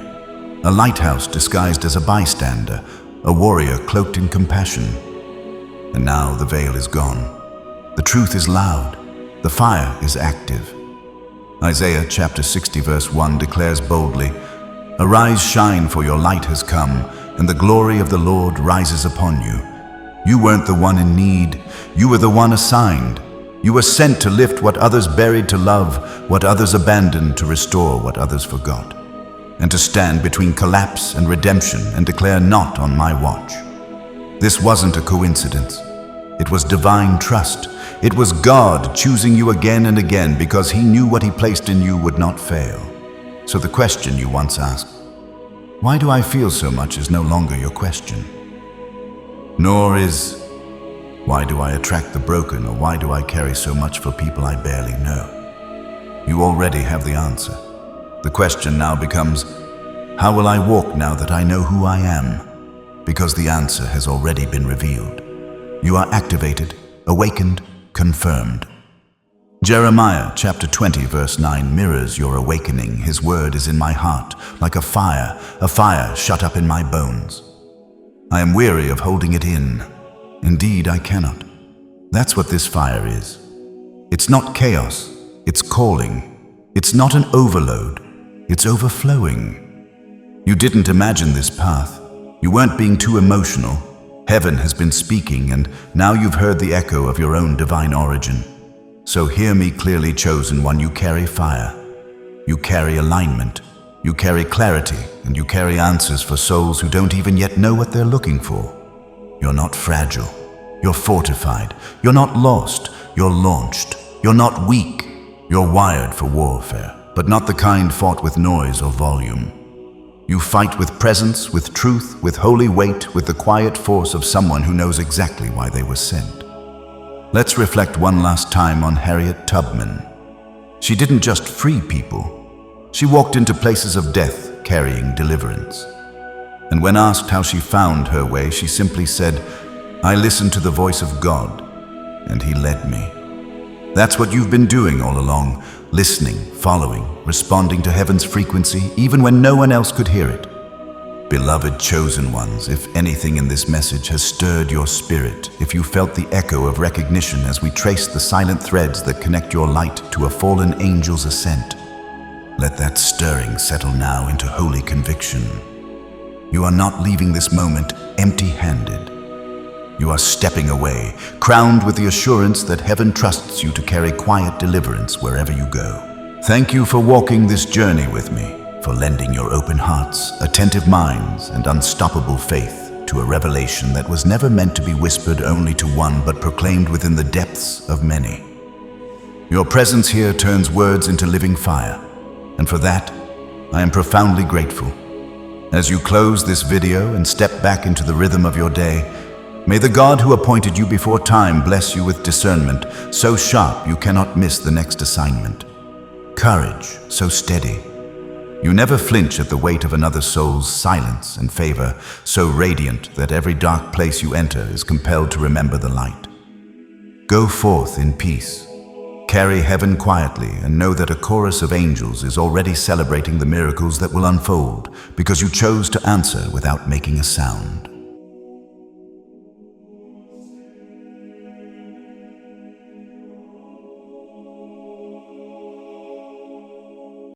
A lighthouse disguised as a bystander, a warrior cloaked in compassion. And now the veil is gone. The truth is loud. The fire is active. Isaiah chapter 60 verse 1 declares boldly, "Arise, shine, for your light has come, and the glory of the Lord rises upon you." You weren't the one in need. You were the one assigned. You were sent to lift what others buried, to love what others abandoned, to restore what others forgot, and to stand between collapse and redemption and declare, "Not on my watch." This wasn't a coincidence. It was divine trust. It was God choosing you again and again because He knew what He placed in you would not fail. So the question you once asked, "Why do I feel so much?" is no longer your question. Nor is, "Why do I attract the broken?" or "Why do I carry so much for people I barely know?" You already have the answer. The question now becomes, "How will I walk now that I know who I am?" Because the answer has already been revealed. You are activated, awakened, confirmed. Jeremiah chapter 20 verse 9 mirrors your awakening. "His word is in my heart, like a fire shut up in my bones. I am weary of holding it in. Indeed, I cannot." That's what this fire is. It's not chaos, it's calling. It's not an overload, it's overflowing. You didn't imagine this path. You weren't being too emotional. Heaven has been speaking, and now you've heard the echo of your own divine origin. So hear me clearly, chosen one. You carry fire. You carry alignment. You carry clarity, and you carry answers for souls who don't even yet know what they're looking for. You're not fragile. You're fortified. You're not lost. You're launched. You're not weak. You're wired for warfare, but not the kind fought with noise or volume. You fight with presence, with truth, with holy weight, with the quiet force of someone who knows exactly why they were sent. Let's reflect one last time on Harriet Tubman. She didn't just free people. She walked into places of death, carrying deliverance. And when asked how she found her way, she simply said, "I listened to the voice of God, and He led me." That's what you've been doing all along, listening, following, responding to heaven's frequency, even when no one else could hear it. Beloved chosen ones, if anything in this message has stirred your spirit, if you felt the echo of recognition as we trace the silent threads that connect your light to a fallen angel's ascent, let that stirring settle now into holy conviction. You are not leaving this moment empty-handed. You are stepping away, crowned with the assurance that heaven trusts you to carry quiet deliverance wherever you go. Thank you for walking this journey with me, for lending your open hearts, attentive minds, and unstoppable faith to a revelation that was never meant to be whispered only to one but proclaimed within the depths of many. Your presence here turns words into living fire, and for that, I am profoundly grateful. As you close this video and step back into the rhythm of your day, may the God who appointed you before time bless you with discernment so sharp you cannot miss the next assignment. Courage so steady. You never flinch at the weight of another soul's silence, and favor so radiant that every dark place you enter is compelled to remember the light. Go forth in peace. Carry heaven quietly and know that a chorus of angels is already celebrating the miracles that will unfold because you chose to answer without making a sound.